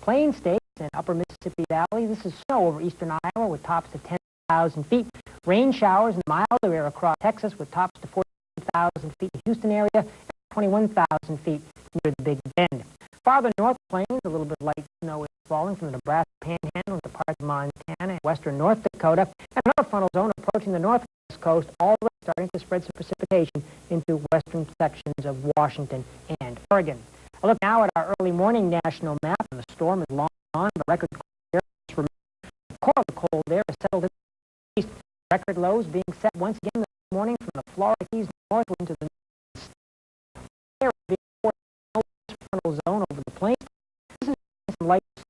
plain states and upper Mississippi Valley. This is snow over eastern Iowa with tops to 10,000 feet. Rain showers in the mild area across Texas with tops to 14,000 feet in the Houston area and 21,000 feet near the Big Bend. Farther north plains, a little bit light snow is falling from the Nebraska Panhandle to parts of Montana and western North Dakota. And another frontal zone approaching the northwest coast, already starting to spread some precipitation into western sections of Washington and Oregon. A look now at our early morning national map, and the storm is long on, but record cold air remains. The core of the cold air is settled in the east. Record lows being set once again this morning from the Florida Keys northward into the air being frontal zone over the plains. This is some light snow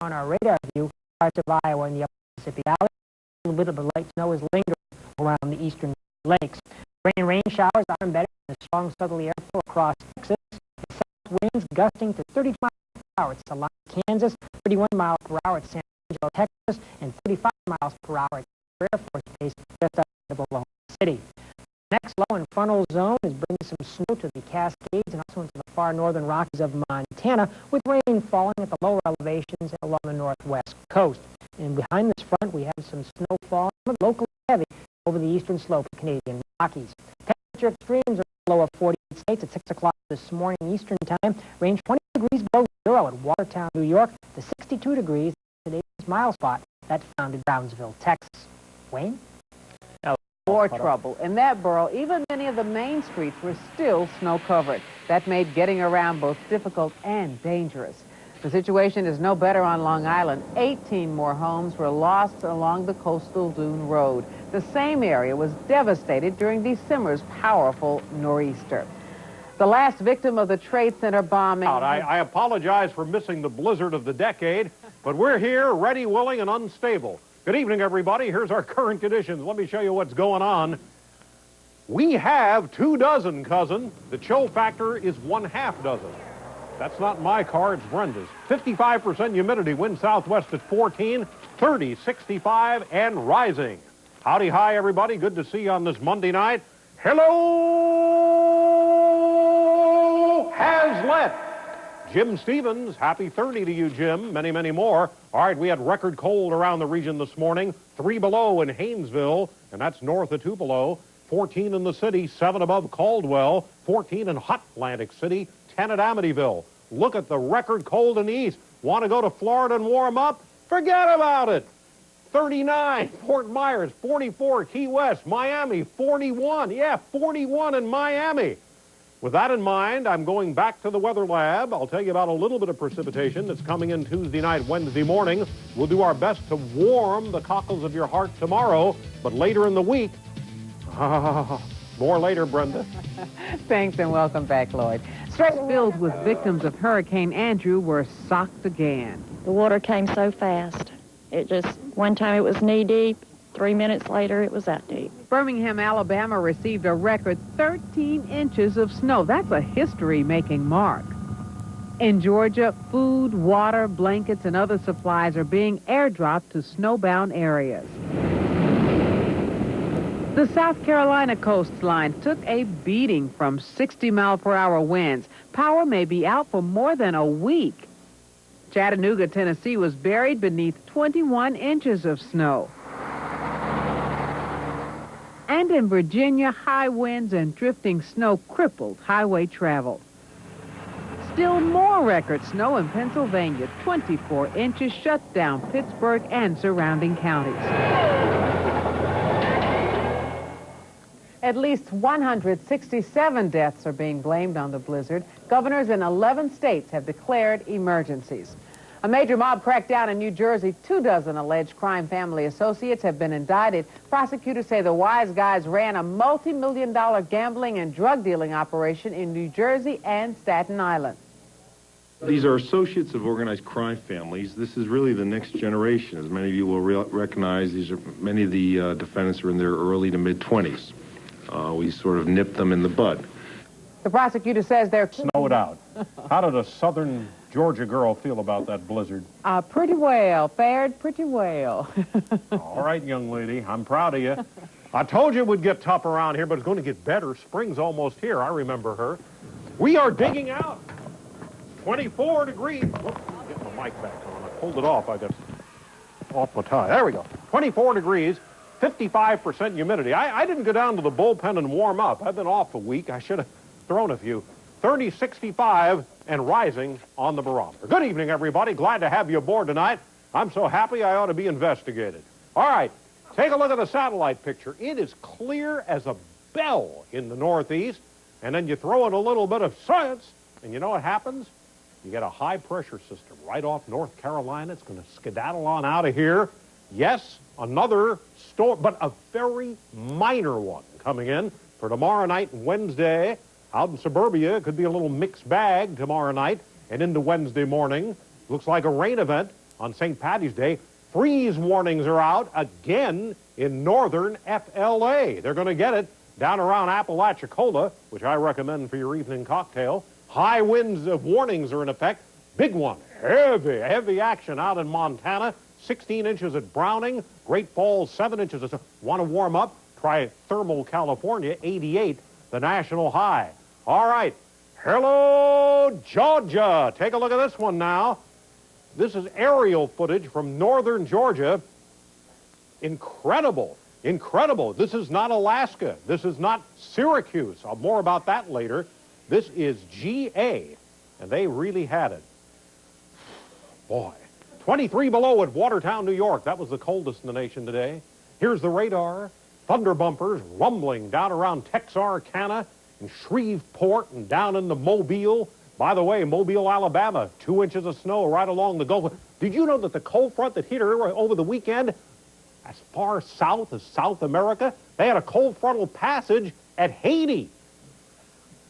on our radar view, parts of Iowa and the upper Mississippi Valley. A little bit of the light snow is lingering around the eastern lakes. Rain showers are embedded in a strong southerly airflow across Texas. Winds gusting to 32 miles per hour at Salina, Kansas, 31 miles per hour at San Angelo, Texas, and 35 miles per hour at Air Force Base just outside of Oklahoma City. The next low and frontal zone is bringing some snow to the Cascades and also into the far northern Rockies of Montana, with rain falling at the lower elevations along the northwest coast. And behind this front, we have some snowfall, locally heavy, over the eastern slope of Canadian Rockies. Temperature extremes are low of 48 states at 6 o'clock this morning Eastern Time, range 20 degrees below zero at Watertown, New York, to 62 degrees at today's mile spot that's found in Brownsville, Texas. Wayne? More trouble. In that borough, even many of the main streets were still snow-covered. That made getting around both difficult and dangerous. The situation is no better on Long Island. 18 more homes were lost along the Coastal Dune Road. The same area was devastated during December's powerful nor'easter. The last victim of the Trade Center bombing... I apologize for missing the blizzard of the decade, but we're here, ready, willing, and unstable. Good evening, everybody. Here's our current conditions. Let me show you what's going on. We have 24, cousin. The chill factor is 1/2 dozen. That's not my car, it's Brenda's. 55% humidity, wind southwest at 14, 30, 65, and rising. Howdy hi, everybody. Good to see you on this Monday night. Hello, Hazlet. Jim Stevens, happy 30 to you, Jim. Many, many more. All right, we had record cold around the region this morning. 3 below in Haynesville, and that's north of Tupelo. 14 in the city, 7 above Caldwell. 14 in hot Atlantic City, 10 at Amityville. Look at the record cold in the east. Want to go to Florida and warm up? Forget about it. 39, Fort Myers, 44, Key West, Miami, 41. Yeah, 41 in Miami. With that in mind, I'm going back to the weather lab. I'll tell you about a little bit of precipitation that's coming in Tuesday night, Wednesday morning. We'll do our best to warm the cockles of your heart tomorrow, but later in the week, more later, Brenda. Thanks and welcome back, Lloyd. Stress fields with victims of Hurricane Andrew were socked again. The water came so fast. It just, one time it was knee deep, 3 minutes later it was that deep. Birmingham, Alabama received a record 13 inches of snow. That's a history-making mark. In Georgia, food, water, blankets, and other supplies are being airdropped to snowbound areas. The South Carolina coastline took a beating from 60-mile-per-hour winds. Power may be out for more than a week. Chattanooga, Tennessee was buried beneath 21 inches of snow. And in Virginia, high winds and drifting snow crippled highway travel. Still more record snow in Pennsylvania. 24 inches shut down Pittsburgh and surrounding counties. At least 167 deaths are being blamed on the blizzard. Governors in 11 states have declared emergencies. A major mob crackdown in New Jersey. 24 alleged crime family associates have been indicted. Prosecutors say the wise guys ran a multi-million-dollar gambling and drug dealing operation in New Jersey and Staten Island. These are associates of organized crime families. This is really the next generation. As many of you will recognize, these are many of the defendants are in their early to mid-20s. We sort of nipped them in the bud. The prosecutor says they're... Snowed out. How did a southern Georgia girl feel about that blizzard? Pretty well. Fared pretty well. All right, young lady. I'm proud of you. I told you it would get tough around here, but it's going to get better. Spring's almost here. I remember her. We are digging out. 24 degrees. Whoops, I'm getting the mic back on. I pulled it off. I got off my tie. There we go. 24 degrees. 55% humidity. I didn't go down to the bullpen and warm up. I've been off a week. I should have thrown a few. 30, 65, and rising on the barometer. Good evening, everybody. Glad to have you aboard tonight. I'm so happy I ought to be investigated. All right, take a look at the satellite picture. It is clear as a bell in the northeast, and then you throw in a little bit of science, and you know what happens? You get a high-pressure system right off North Carolina. It's going to skedaddle on out of here. Yes, another storm, but a very minor one coming in for tomorrow night and Wednesday. Out in suburbia, it could be a little mixed bag tomorrow night and into Wednesday morning. Looks like a rain event on St. Paddy's Day. Freeze warnings are out again in northern FLA. They're going to get it down around Apalachicola, which I recommend for your evening cocktail. High winds of warnings are in effect. Big one, heavy action out in Montana. 16 inches at Browning, Great Falls, 7 inches. Want to warm up? Try Thermal, California, 88, the national high. All right, hello, Georgia. Take a look at this one now. This is aerial footage from northern Georgia. Incredible, incredible. This is not Alaska. This is not Syracuse. More about that later. This is GA, and they really had it. Boy. 23 below at Watertown, New York. That was the coldest in the nation today. Here's the radar. Thunder bumpers rumbling down around Texarkana and Shreveport and down into Mobile. By the way, Mobile, Alabama, 2 inches of snow right along the Gulf. Did you know that the cold front that hit her over the weekend, as far south as South America, they had a cold frontal passage at Haiti?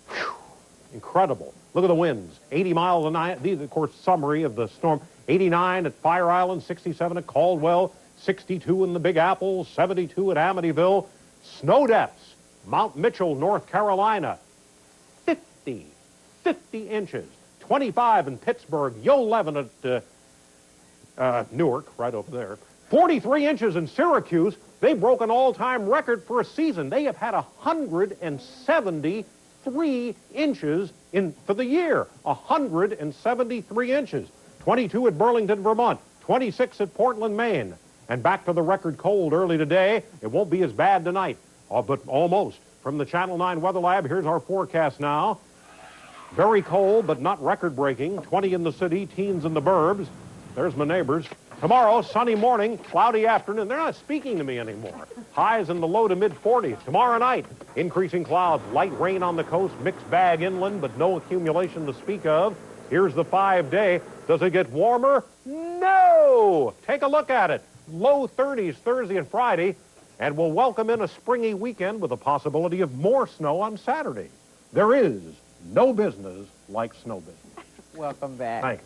Whew. Incredible. Look at the winds. 80 miles an hour. These, of course, summary of the storm. 89 at Fire Island, 67 at Caldwell, 62 in the Big Apple, 72 at Amityville. Snow depths, Mount Mitchell, North Carolina, 50 inches. 25 in Pittsburgh, Yo 11 at Newark, right over there. 43 inches in Syracuse. They broke an all-time record for a season. They have had 173 inches for the year. 173 inches. 22 at Burlington, Vermont. 26 at Portland, Maine. And back to the record cold early today. It won't be as bad tonight, but almost. From the Channel 9 Weather Lab, here's our forecast now. Very cold, but not record-breaking. 20 in the city, teens in the burbs. There's my neighbors. Tomorrow, sunny morning, cloudy afternoon. They're not speaking to me anymore. Highs in the low to mid-40s. Tomorrow night, increasing clouds, light rain on the coast, mixed bag inland, but no accumulation to speak of. Here's the 5-day. Does it get warmer? No! Take a look at it. Low 30s Thursday and Friday, and we'll welcome in a springy weekend with a possibility of more snow on Saturday. There is no business like snow business. Welcome back. Thanks.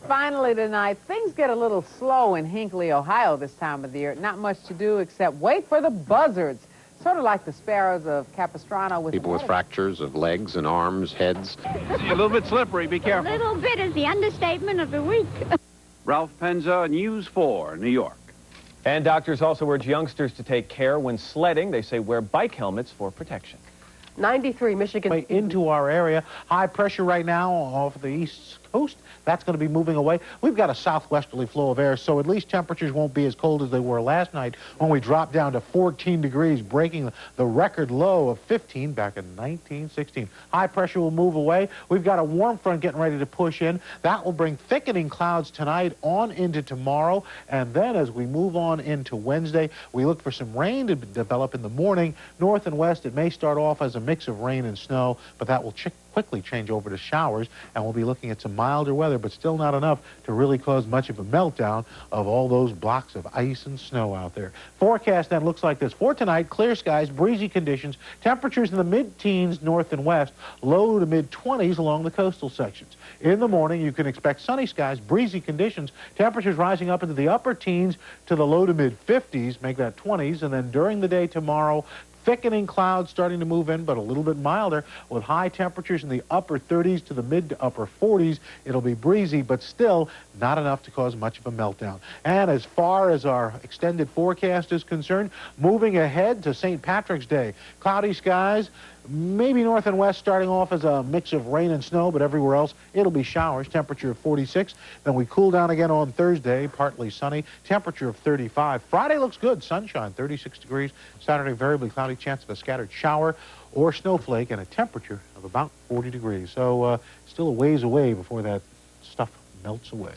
Finally tonight, things get a little slow in Hinckley, Ohio this time of the year. Not much to do except wait for the buzzards. Sort of like the sparrows of Capistrano with People with fractures of legs and arms, heads. A little bit slippery, be careful. A little bit is the understatement of the week. Ralph Penza, News 4, New York. And doctors also urge youngsters to take care when sledding. They say wear bike helmets for protection. 93 Michigan into our area. High pressure right now off the east coast. That's going to be moving away. We've got a southwesterly flow of air, so at least temperatures won't be as cold as they were last night when we dropped down to 14 degrees, breaking the record low of 15 back in 1916. High pressure will move away. We've got a warm front getting ready to push in. That will bring thickening clouds tonight on into tomorrow, and then as we move on into Wednesday, we look for some rain to develop in the morning. North and west, it may start off as a mix of rain and snow, but that will quickly change over to showers, and we'll be looking at some milder weather, but still not enough to really cause much of a meltdown of all those blocks of ice and snow out there. Forecast then looks like this. For tonight, clear skies, breezy conditions, temperatures in the mid-teens north and west, low to mid-20s along the coastal sections. In the morning, you can expect sunny skies, breezy conditions, temperatures rising up into the upper teens to the low to mid-50s, make that 20s, and then during the day tomorrow, thickening clouds starting to move in, but a little bit milder with high temperatures in the upper 30s to the mid to upper 40s. It'll be breezy, but still not enough to cause much of a meltdown. And as far as our extended forecast is concerned, moving ahead to St. Patrick's Day, cloudy skies, maybe north and west starting off as a mix of rain and snow, but everywhere else it'll be showers, temperature of 46. Then we cool down again on Thursday, partly sunny, temperature of 35. Friday looks good, sunshine, 36 degrees. Saturday, variably cloudy, chance of a scattered shower or snowflake, and a temperature of about 40 degrees. So still a ways away before that stuff melts away.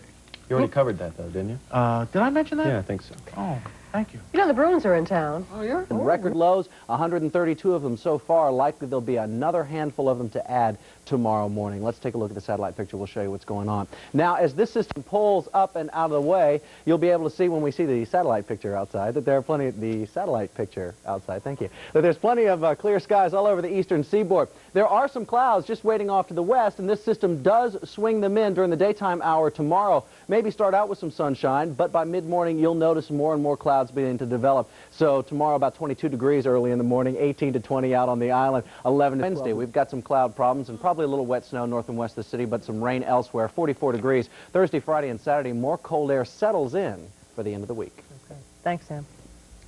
You already covered that, though, didn't you? Did I mention that? Yeah, I think so. Oh, thank you. You know, the Bruins are in town. Oh, yeah? And record lows, 132 of them so far. Likely there'll be another handful of them to add tomorrow morning. Let's take a look at the satellite picture. We'll show you what's going on. Now, as this system pulls up and out of the way, you'll be able to see when we see the satellite picture outside that there are plenty of that there's plenty of clear skies all over the eastern seaboard. There are some clouds just waiting off to the west, and this system does swing them in during the daytime hour tomorrow. Maybe start out with some sunshine, but by mid-morning you'll notice more and more clouds beginning to develop. So tomorrow about 22 degrees early in the morning, 18 to 20 out on the island, 11 to Wednesday. We've got some cloud problems and probably a little wet snow north and west of the city, but some rain elsewhere, 44 degrees. Thursday, Friday, and Saturday, more cold air settles in for the end of the week. Okay. Thanks, Sam.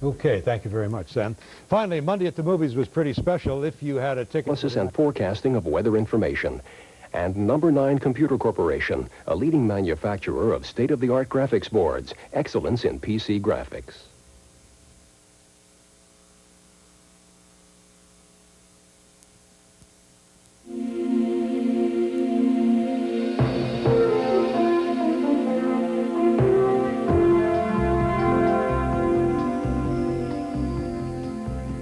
Okay, thank you very much, Sam. Finally, Monday at the Movies was pretty special. If you had a ticket... Analysis and forecasting of weather information. And Number 9 Computer Corporation, a leading manufacturer of state-of-the-art graphics boards, excellence in PC graphics.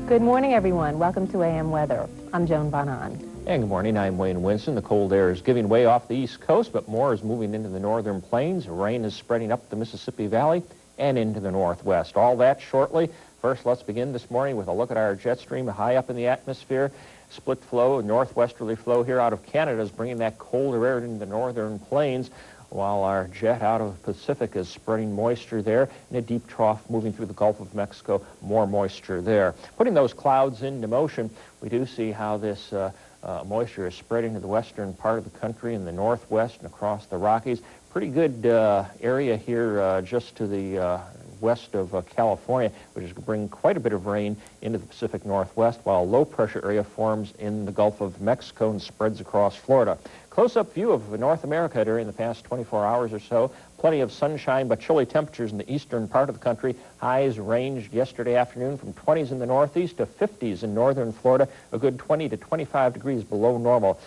Good morning, everyone. Welcome to AM Weather. I'm Joan Bonan. And good morning, I'm Wayne Winston. The cold air is giving way off the east coast, but more is moving into the northern plains. Rain is spreading up the Mississippi Valley and into the northwest. All that shortly. First, let's begin this morning with a look at our jet stream high up in the atmosphere. Split flow, northwesterly flow here out of Canada is bringing that colder air into the northern plains, while our jet out of the Pacific is spreading moisture there in a deep trough moving through the Gulf of Mexico, more moisture there. Putting those clouds into motion, we do see how this moisture is spreading to the western part of the country in the northwest and across the Rockies. Pretty good area here just to the west of California, which is going to bring quite a bit of rain into the Pacific Northwest, while a low-pressure area forms in the Gulf of Mexico and spreads across Florida. Close-up view of North America during the past 24 hours or so. Plenty of sunshine, but chilly temperatures in the eastern part of the country. Highs ranged yesterday afternoon from 20s in the northeast to 50s in northern Florida, a good 20 to 25 degrees below normal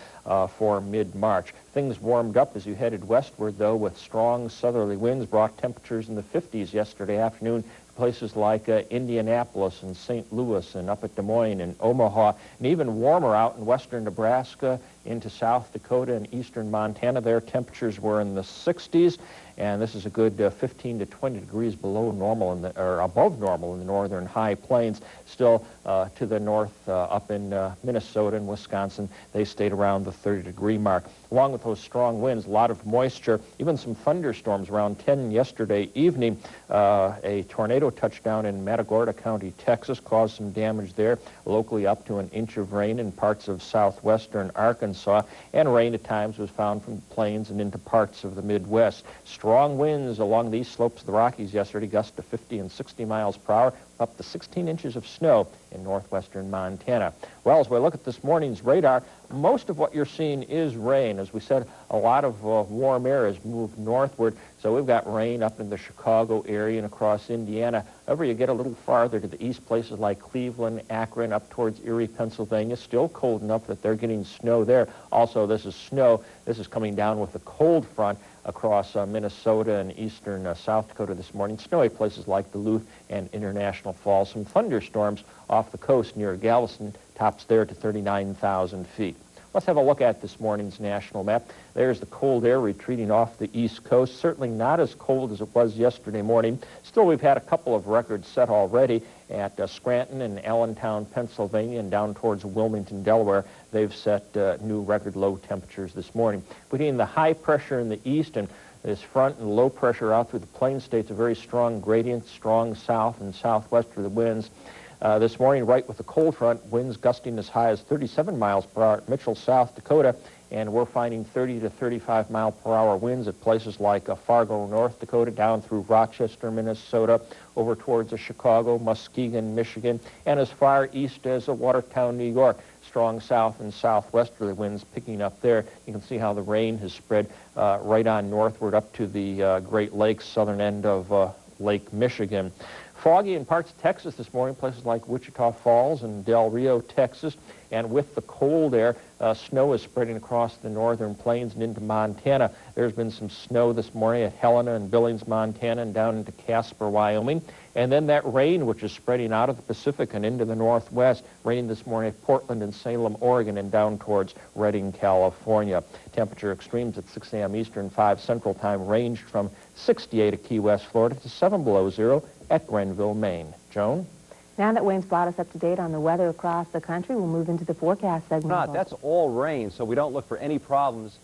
for mid-March. Things warmed up as you headed westward, though, with strong southerly winds brought temperatures in the 50s yesterday afternoon. Places like Indianapolis and St. Louis and up at Des Moines and Omaha, and even warmer out in western Nebraska into South Dakota and eastern Montana. Their temperatures were in the 60s, and this is a good 15 to 20 degrees below normal, or above normal in the northern high plains. Still to the north up in Minnesota and Wisconsin, they stayed around the 30-degree mark. Along with those strong winds, a lot of moisture, even some thunderstorms around 10 yesterday evening. A tornado touchdown in Matagorda County, Texas, caused some damage there, locally up to an inch of rain in parts of southwestern Arkansas, and rain at times was found from the plains and into parts of the Midwest. Strong winds along these slopes of the Rockies yesterday, gusts to 50 and 60 miles per hour, up to 16 inches of snow in northwestern Montana. Well, as we look at this morning's radar, most of what you're seeing is rain. As we said, a lot of warm air has moved northward, so we've got rain up in the Chicago area and across Indiana. However, you get a little farther to the east, places like Cleveland, Akron, up towards Erie, Pennsylvania, still cold enough that they're getting snow there. Also, this is snow. This is coming down with the cold front across Minnesota and eastern South Dakota this morning. Snowy places like Duluth and International Falls. Some thunderstorms off the coast near Galveston, tops there to 39,000 feet. Let's have a look at this morning's national map. There's the cold air retreating off the east coast. Certainly not as cold as it was yesterday morning. Still, we've had a couple of records set already at Scranton and Allentown, Pennsylvania, and down towards Wilmington, Delaware. They've set new record low temperatures this morning. Between the high pressure in the east and this front and low pressure out through the plain states, a very strong gradient, strong south and southwesterly winds. This morning, right with the cold front, winds gusting as high as 37 miles per hour at Mitchell, South Dakota, and we're finding 30 to 35 mile per hour winds at places like Fargo, North Dakota, down through Rochester, Minnesota, over towards Chicago, Muskegon, Michigan, and as far east as Watertown, New York. Strong south and southwesterly winds picking up there. You can see how the rain has spread right on northward up to the Great Lakes, southern end of Lake Michigan. Foggy in parts of Texas this morning, places like Wichita Falls and Del Rio, Texas. And with the cold air, snow is spreading across the northern plains and into Montana. There's been some snow this morning at Helena and Billings, Montana, and down into Casper, Wyoming. And then that rain, which is spreading out of the Pacific and into the northwest, raining this morning at Portland and Salem, Oregon, and down towards Redding, California. Temperature extremes at 6 a.m. Eastern, 5 Central Time ranged from 68 at Key West, Florida, to 7 below zero at Grenville, Maine. Joan? Now that Wayne's brought us up to date on the weather across the country, we'll move into the forecast segment. That's all rain, so we don't look for any problems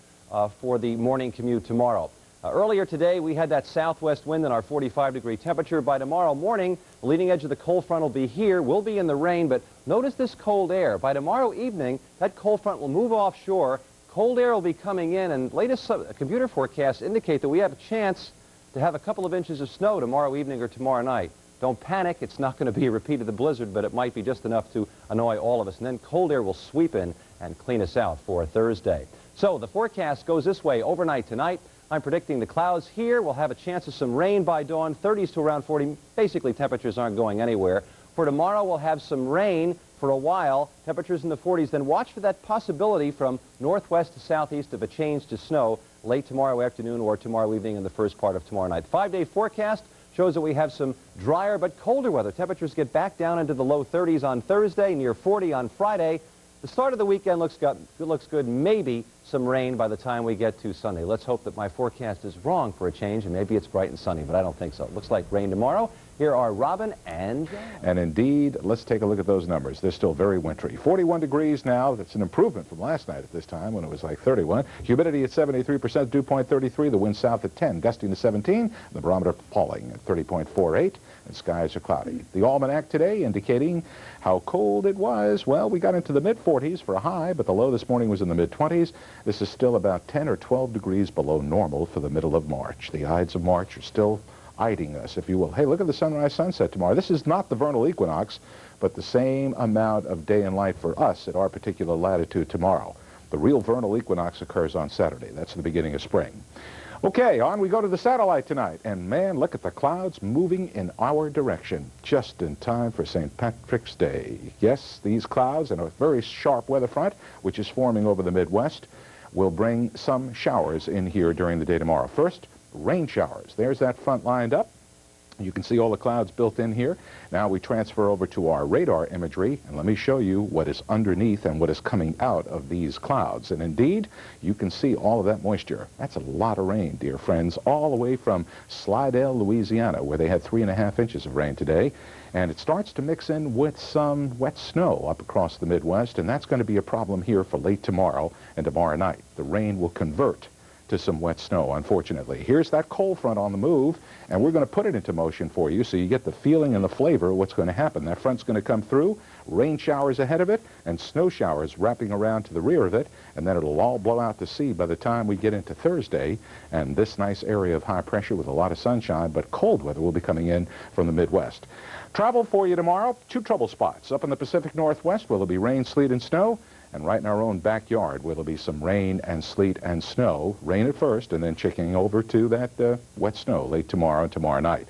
for the morning commute tomorrow. Earlier today, we had that southwest wind and our 45-degree temperature. By tomorrow morning, the leading edge of the cold front will be here. We'll be in the rain, but notice this cold air. By tomorrow evening, that cold front will move offshore. Cold air will be coming in, and latest computer forecasts indicate that we have a chance to have a couple of inches of snow tomorrow evening or tomorrow night. Don't panic. It's not going to be a repeat of the blizzard, but it might be just enough to annoy all of us. And then cold air will sweep in and clean us out for Thursday. So the forecast goes this way. Overnight tonight, I'm predicting the clouds here. We'll have a chance of some rain by dawn, 30s to around 40. Basically, temperatures aren't going anywhere. For tomorrow, we'll have some rain for a while, temperatures in the 40s. Then watch for that possibility from northwest to southeast of a change to snow late tomorrow afternoon or tomorrow evening in the first part of tomorrow night. 5-day forecast shows that we have some drier but colder weather. Temperatures get back down into the low 30s on Thursday, near 40 on Friday. The start of the weekend looks good. Maybe some rain by the time we get to Sunday. Let's hope that my forecast is wrong for a change, and maybe it's bright and sunny, but I don't think so. It looks like rain tomorrow. Here are Robin and John. And indeed, let's take a look at those numbers. They're still very wintry. 41 degrees now. That's an improvement from last night at this time when it was like 31. Humidity at 73%, dew point 33. The wind south at 10, gusting to 17. The barometer falling at 30.48. And skies are cloudy. The almanac today indicating how cold it was. Well, we got into the mid-40s for a high, but the low this morning was in the mid-20s. This is still about 10 or 12 degrees below normal for the middle of March. The Ides of March are still iding us, if you will. Hey, look at the sunrise sunset tomorrow. This is not the vernal equinox, but the same amount of day and light for us at our particular latitude tomorrow. The real vernal equinox occurs on Saturday. That's the beginning of spring. Okay, on we go to the satellite tonight. And man, look at the clouds moving in our direction, just in time for St. Patrick's Day. Yes, these clouds and a very sharp weather front, which is forming over the Midwest, will bring some showers in here during the day tomorrow. First, rain showers. There's that front lined up. You can see all the clouds built in here. Now we transfer over to our radar imagery, and let me show you what is underneath and what is coming out of these clouds. And indeed, you can see all of that moisture. That's a lot of rain, dear friends, all the way from Slidell, Louisiana, where they had 3.5 inches of rain today. And it starts to mix in with some wet snow up across the Midwest, and that's going to be a problem here for late tomorrow and tomorrow night. The rain will convert to some wet snow, unfortunately. Here's that cold front on the move, and we're going to put it into motion for you so you get the feeling and the flavor of what's going to happen. That front's going to come through, rain showers ahead of it, and snow showers wrapping around to the rear of it, and then it'll all blow out to sea by the time we get into Thursday, and this nice area of high pressure with a lot of sunshine, but cold weather will be coming in from the Midwest. Travel for you tomorrow, 2 trouble spots. Up in the Pacific Northwest, where there'll be rain, sleet, and snow, and right in our own backyard, where there'll be some rain and sleet and snow. Rain at first, and then checking over to that wet snow late tomorrow and tomorrow night.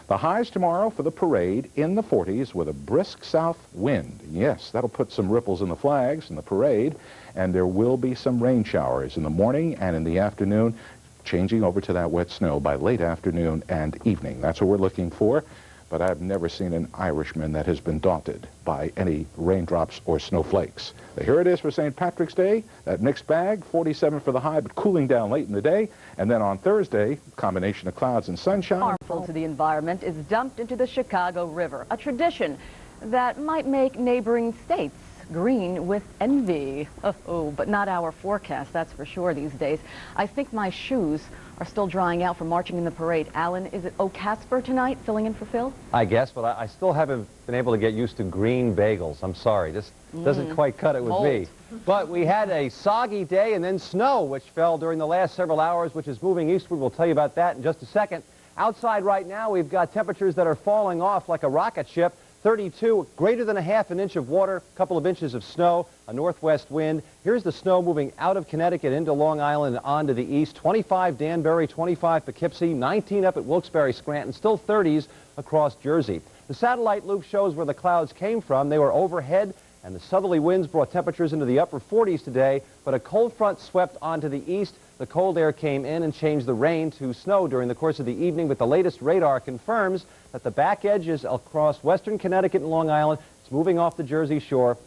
The highs tomorrow for the parade in the 40s with a brisk south wind. Yes, that'll put some ripples in the flags in the parade, and there will be some rain showers in the morning and in the afternoon, changing over to that wet snow by late afternoon and evening. That's what we're looking for. But I've never seen an Irishman that has been daunted by any raindrops or snowflakes. So here it is for St. Patrick's Day, that mixed bag, 47 for the high, but cooling down late in the day. And then on Thursday, combination of clouds and sunshine. Harmful to the environment is dumped into the Chicago River, a tradition that might make neighboring states green with envy. Oh, but not our forecast, that's for sure these days. I think my shoes are still drying out from marching in the parade. Alan, is it O'Casper tonight, filling in for Phil? I guess, but I still haven't been able to get used to green bagels. I'm sorry, this doesn't quite cut it with me. But we had a soggy day and then snow, which fell during the last several hours, which is moving eastward. We'll tell you about that in just a second. Outside right now, we've got temperatures that are falling off like a rocket ship. 32, greater than a half an inch of water, a couple of inches of snow, a northwest wind. Here's the snow moving out of Connecticut into Long Island and on to the east. 25 Danbury, 25 Poughkeepsie, 19 up at Wilkes-Barre, Scranton, still 30s across Jersey. The satellite loop shows where the clouds came from. They were overhead, and the southerly winds brought temperatures into the upper 40s today, but a cold front swept onto the east. The cold air came in and changed the rain to snow during the course of the evening, but the latest radar confirms that the back edge is across western Connecticut and Long Island. It's moving off the Jersey shore.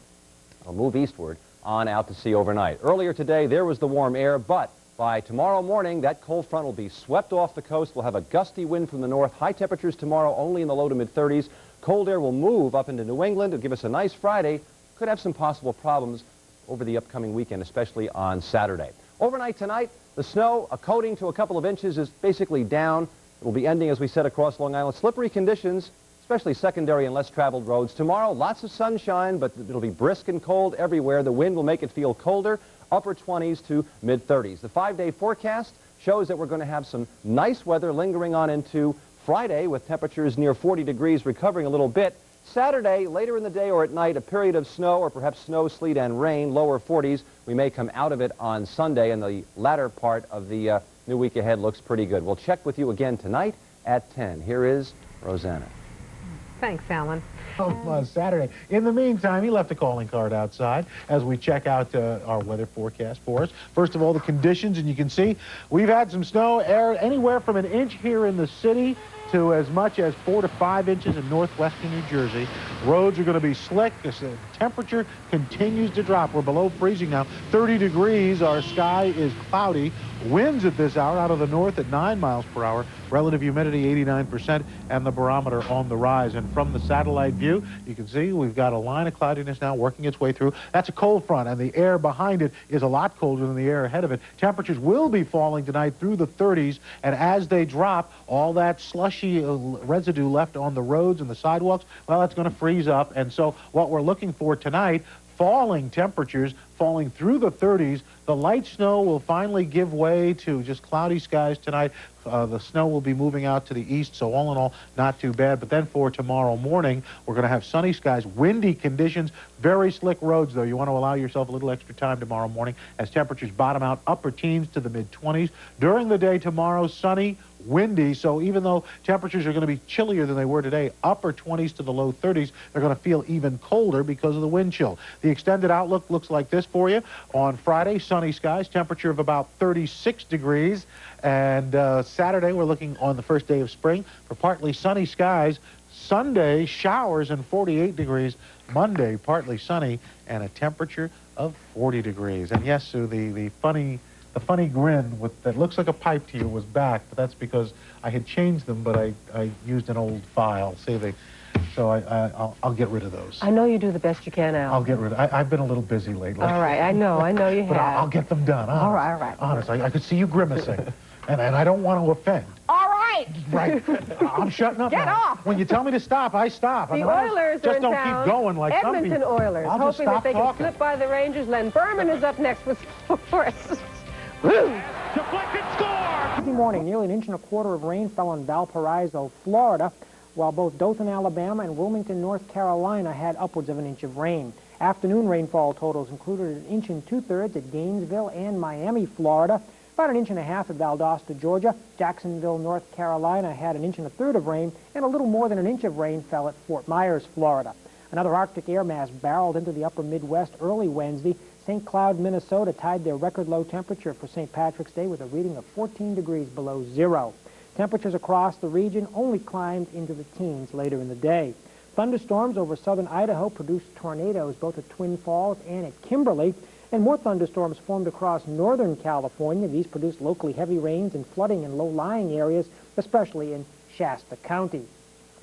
It'll move eastward on out to sea overnight. Earlier today, there was the warm air, but by tomorrow morning, that cold front will be swept off the coast. We'll have a gusty wind from the north. High temperatures tomorrow only in the low to mid-30s. Cold air will move up into New England. It'll give us a nice Friday. Could have some possible problems over the upcoming weekend, especially on Saturday. Overnight tonight, the snow, a coating to a couple of inches, is basically down. It will be ending, as we said, across Long Island. Slippery conditions, especially secondary and less traveled roads. Tomorrow, lots of sunshine, but it'll be brisk and cold everywhere. The wind will make it feel colder, upper 20s to mid-30s. The 5-day forecast shows that we're going to have some nice weather lingering on into Friday with temperatures near 40 degrees, recovering a little bit. Saturday, later in the day or at night, a period of snow or perhaps snow, sleet, and rain, lower 40s. We may come out of it on Sunday, and the latter part of the new week ahead looks pretty good. We'll check with you again tonight at 10. Here is Rosanna. Thanks, Alan. On Saturday. In the meantime, he left a calling card outside as we check out our weather forecast for us. First of all, the conditions, and you can see we've had some snow, anywhere from an inch here in the city to as much as 4 to 5 inches in northwestern New Jersey. Roads are going to be slick. The temperature continues to drop. We're below freezing now. 30 degrees. Our sky is cloudy. Winds at this hour out of the north at 9 miles per hour. Relative humidity 89%, and the barometer on the rise. And from the satellite view, you can see we've got a line of cloudiness now working its way through. That's a cold front, and the air behind it is a lot colder than the air ahead of it. Temperatures will be falling tonight through the 30s, and as they drop, all that slushy residue left on the roads and the sidewalks, well, it's going to freeze up. And so what we're looking for tonight, falling temperatures, falling through the 30s. The light snow will finally give way to just cloudy skies tonight. The snow will be moving out to the east, so all in all, not too bad. But then for tomorrow morning, we're going to have sunny skies, windy conditions, very slick roads, though. You want to allow yourself a little extra time tomorrow morning as temperatures bottom out upper teens to the mid-20s. During the day tomorrow, sunny, windy, so even though temperatures are going to be chillier than they were today, upper 20s to the low 30s, they're going to feel even colder because of the wind chill. The extended outlook looks like this for you. On Friday, sunny skies, temperature of about 36 degrees, and Saturday we're looking on the first day of spring for partly sunny skies. Sunday, showers and 48 degrees. Monday, partly sunny and a temperature of 40 degrees. And yes, Sue, the funny grin that looks like a pipe to you was back, but that's because I had changed them, but I used an old file. So I'll get rid of those. I know you do the best you can, Al. I'll get rid of I've been a little busy lately. All right, I know you have. But I'll get them done. Honest. All right. Honest, I could see you grimacing, and I don't want to offend. All right. Right. I'm shutting up Get now. off. When you tell me to stop, I stop. The Oilers are in don't town. Keep going like some Edmonton people. Oilers, I'll just hoping that stop they talking. can slip by the Rangers. Len Berman is up next with sports. Woo! Deflected score! Tuesday morning, nearly an inch and a quarter of rain fell in Valparaiso, Florida, while both Dothan, Alabama and Wilmington, North Carolina had upwards of an inch of rain. Afternoon rainfall totals included an inch and 2/3 at Gainesville and Miami, Florida, about an inch and a half at Valdosta, Georgia. Jacksonville, North Carolina had an inch and a third of rain, and a little more than an inch of rain fell at Fort Myers, Florida. Another Arctic air mass barreled into the upper Midwest early Wednesday. St. Cloud, Minnesota tied their record low temperature for St. Patrick's Day with a reading of 14 degrees below zero. Temperatures across the region only climbed into the teens later in the day. Thunderstorms over southern Idaho produced tornadoes both at Twin Falls and at Kimberly, and more thunderstorms formed across northern California. These produced locally heavy rains and flooding in low-lying areas, especially in Shasta County.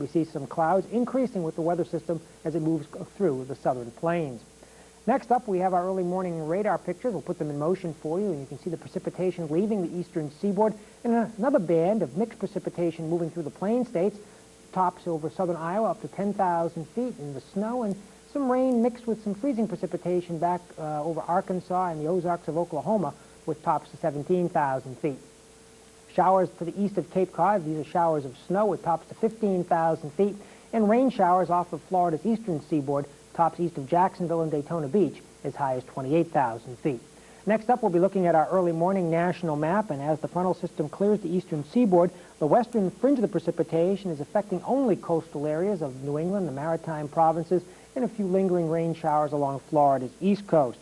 We see some clouds increasing with the weather system as it moves through the southern plains. Next up, we have our early morning radar pictures. We'll put them in motion for you, and you can see the precipitation leaving the eastern seaboard, and another band of mixed precipitation moving through the plain states, tops over southern Iowa up to 10,000 feet in the snow, and some rain mixed with some freezing precipitation back over Arkansas and the Ozarks of Oklahoma with tops to 17,000 feet. Showers to the east of Cape Cod. These are showers of snow with tops to 15,000 feet, and rain showers off of Florida's eastern seaboard, tops east of Jacksonville and Daytona Beach, as high as 28,000 feet. Next up, we'll be looking at our early morning national map, and as the frontal system clears the eastern seaboard, the western fringe of the precipitation is affecting only coastal areas of New England, the maritime provinces, and a few lingering rain showers along Florida's east coast.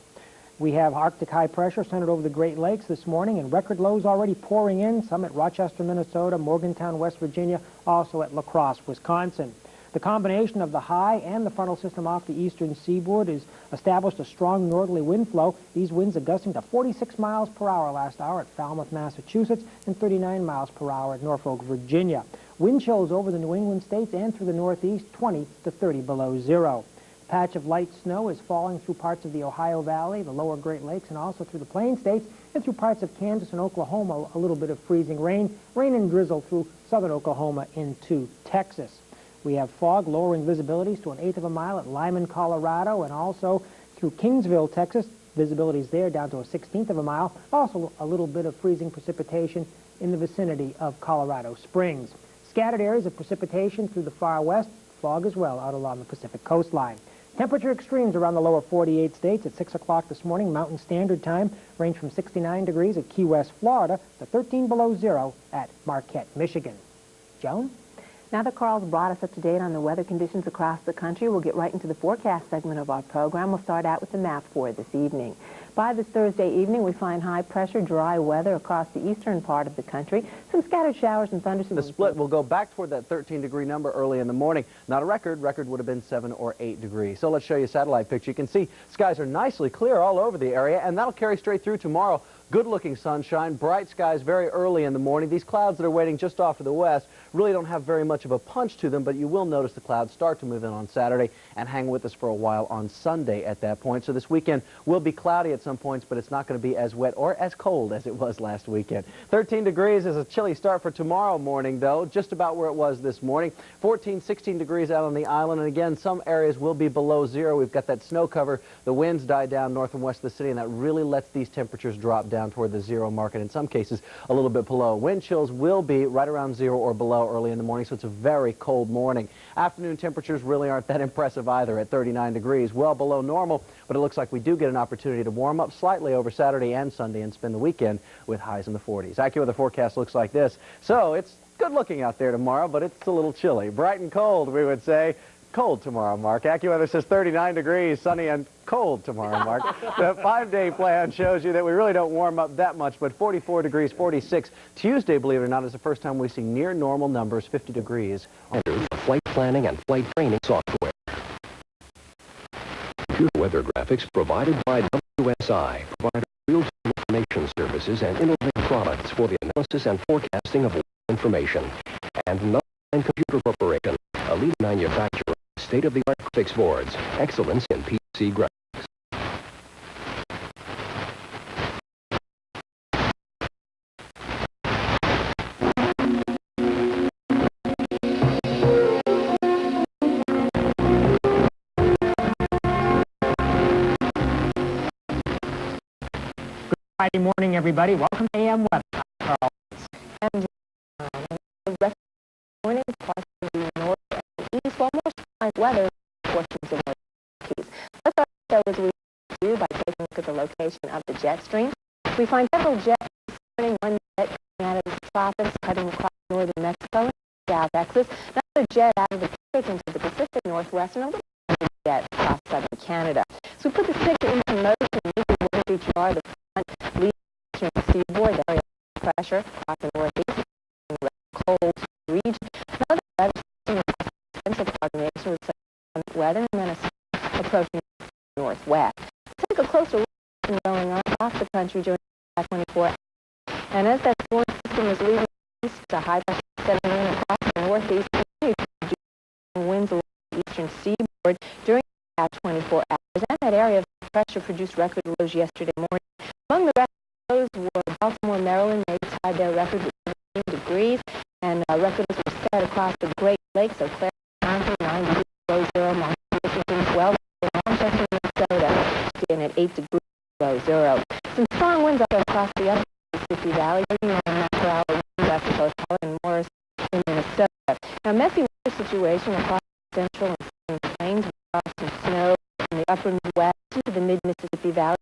We have Arctic high pressure centered over the Great Lakes this morning, and record lows already pouring in, some at Rochester, Minnesota, Morgantown, West Virginia, also at La Crosse, Wisconsin. The combination of the high and the frontal system off the eastern seaboard has established a strong northerly wind flow. These winds are gusting to 46 miles per hour last hour at Falmouth, Massachusetts, and 39 miles per hour at Norfolk, Virginia. Wind chills over the New England states and through the Northeast, 20 to 30 below zero. A patch of light snow is falling through parts of the Ohio Valley, the lower Great Lakes, and also through the Plain States, and through parts of Kansas and Oklahoma, a little bit of freezing rain and drizzle through southern Oklahoma into Texas. We have fog lowering visibilities to 1/8 of a mile at Lyman, Colorado, and also through Kingsville, Texas. Visibilities there down to 1/16 of a mile. Also a little bit of freezing precipitation in the vicinity of Colorado Springs. Scattered areas of precipitation through the far west. Fog as well out along the Pacific coastline. Temperature extremes around the lower 48 states at 6 o'clock this morning. Mountain Standard Time range from 69 degrees at Key West, Florida, to 13 below zero at Marquette, Michigan. Joan? Now that Carl's brought us up to date on the weather conditions across the country, we'll get right into the forecast segment of our program. We'll start out with the map for this evening. By this Thursday evening, we find high-pressure, dry weather across the eastern part of the country. Some scattered showers and thunderstorms. The split will go back toward that 13-degree number early in the morning. Not a record. Record would have been 7 or 8 degrees. So let's show you a satellite picture. You can see skies are nicely clear all over the area, and that'll carry straight through tomorrow. Good-looking sunshine, bright skies very early in the morning. These clouds that are waiting just off to the west really don't have very much of a punch to them, but you will notice the clouds start to move in on Saturday and hang with us for a while on Sunday at that point. So this weekend will be cloudy at some points, but it's not going to be as wet or as cold as it was last weekend. 13 degrees is a chilly start for tomorrow morning, though, just about where it was this morning. 14, 16 degrees out on the island, and again, some areas will be below zero. We've got that snow cover. The winds die down north and west of the city, and that really lets these temperatures drop down down toward the zero mark, and in some cases a little bit below. Wind chills will be right around 0 or below early in the morning, so it's a very cold morning. Afternoon temperatures really aren't that impressive either at 39 degrees, well below normal, but it looks like we do get an opportunity to warm up slightly over Saturday and Sunday and spend the weekend with highs in the 40s. AccuWeather forecast looks like this. So it's good looking out there tomorrow, but it's a little chilly. Bright and cold, we would say. Cold tomorrow, Mark. AccuWeather says 39 degrees, sunny and cold tomorrow, Mark. The 5-day plan shows you that we really don't warm up that much, but 44 degrees, 46. Tuesday, believe it or not, is the first time we see near normal numbers, 50 degrees. Flight planning and flight training software. Computer weather graphics provided by WSI, provider of real-time information services and innovative products for the analysis and forecasting of weather information. And Number 9 Computer Corporation, a leading manufacturer of state-of-the-art graphics boards, excellence in PC graphics. Friday morning, everybody. Welcome to AM Weather. I'm Carl. And the rest of the morning, parts of the north and east, while most fine weather portions of the Keys. Let's start the show as we do by taking a look at the location of the jet stream. We find several jets this morning, one jet coming out of the tropics, heading across northern Mexico and South Texas. Another jet out of the Pacific into the Pacific Northwest, and a little jet across southern Canada. So we put the system into motion, using weather feature are the leading the seaboard, area of pressure across the northeast, and the cold region. Another weather system is central coordination with some weather, and then a approaching northwest. Take a closer look at what's going on across the country during the last 24 hours. And as that storm system is leaving east, the high pressure settling in across the northeast, winds along the eastern seaboard during the last 24 hours. And that area of pressure produced record lows yesterday morning. Among the record lows were Baltimore, Maryland, made tied their record with 17 degrees, and records were set across the Great Lakes, so Clare County, 9 degrees below zero, Montana, Michigan, 12, Manchester, Minnesota, in at 8 degrees below zero. Some strong winds also across the upper Mississippi Valley, 39 miles per hour winds after both Holland and Morris in Minnesota. Now, messy weather situation across the central and southern plains. We saw some snow in the upper Midwest into the mid-Mississippi Valley.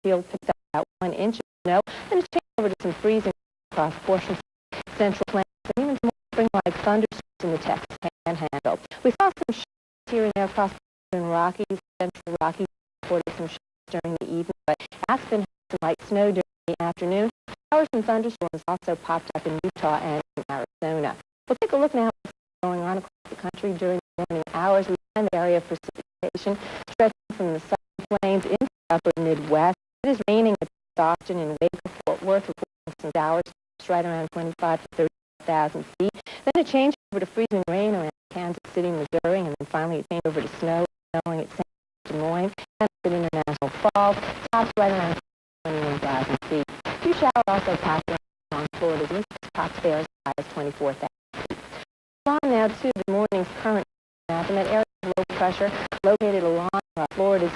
Field picked up about 1 inch of snow, and it's changed over to some freezing across portions of central plains, and even some spring-like thunderstorms in the Texas Panhandle. We saw some showers here and there across the Southern Rockies, Central Rockies, reported some showers during the evening, but Aspen had some light snow during the afternoon. Showers and thunderstorms also popped up in Utah and in Arizona. We'll take a look now at what's going on across the country during the morning hours. We find the area of precipitation stretching from the Southern Plains into upper Midwest. It is raining at Austin and Baker, Fort Worth, reporting some showers right around 25 to 30,000 feet. Then a change over to freezing rain around Kansas City, Missouri, and then finally a change over to snow snowing at St. Des Moines and at International Falls. Tops right around 21,000 feet. A few showers also passed around Florida's east tops there as high as 24,000 feet. On now to the morning's current map, and that area of low pressure located along Florida's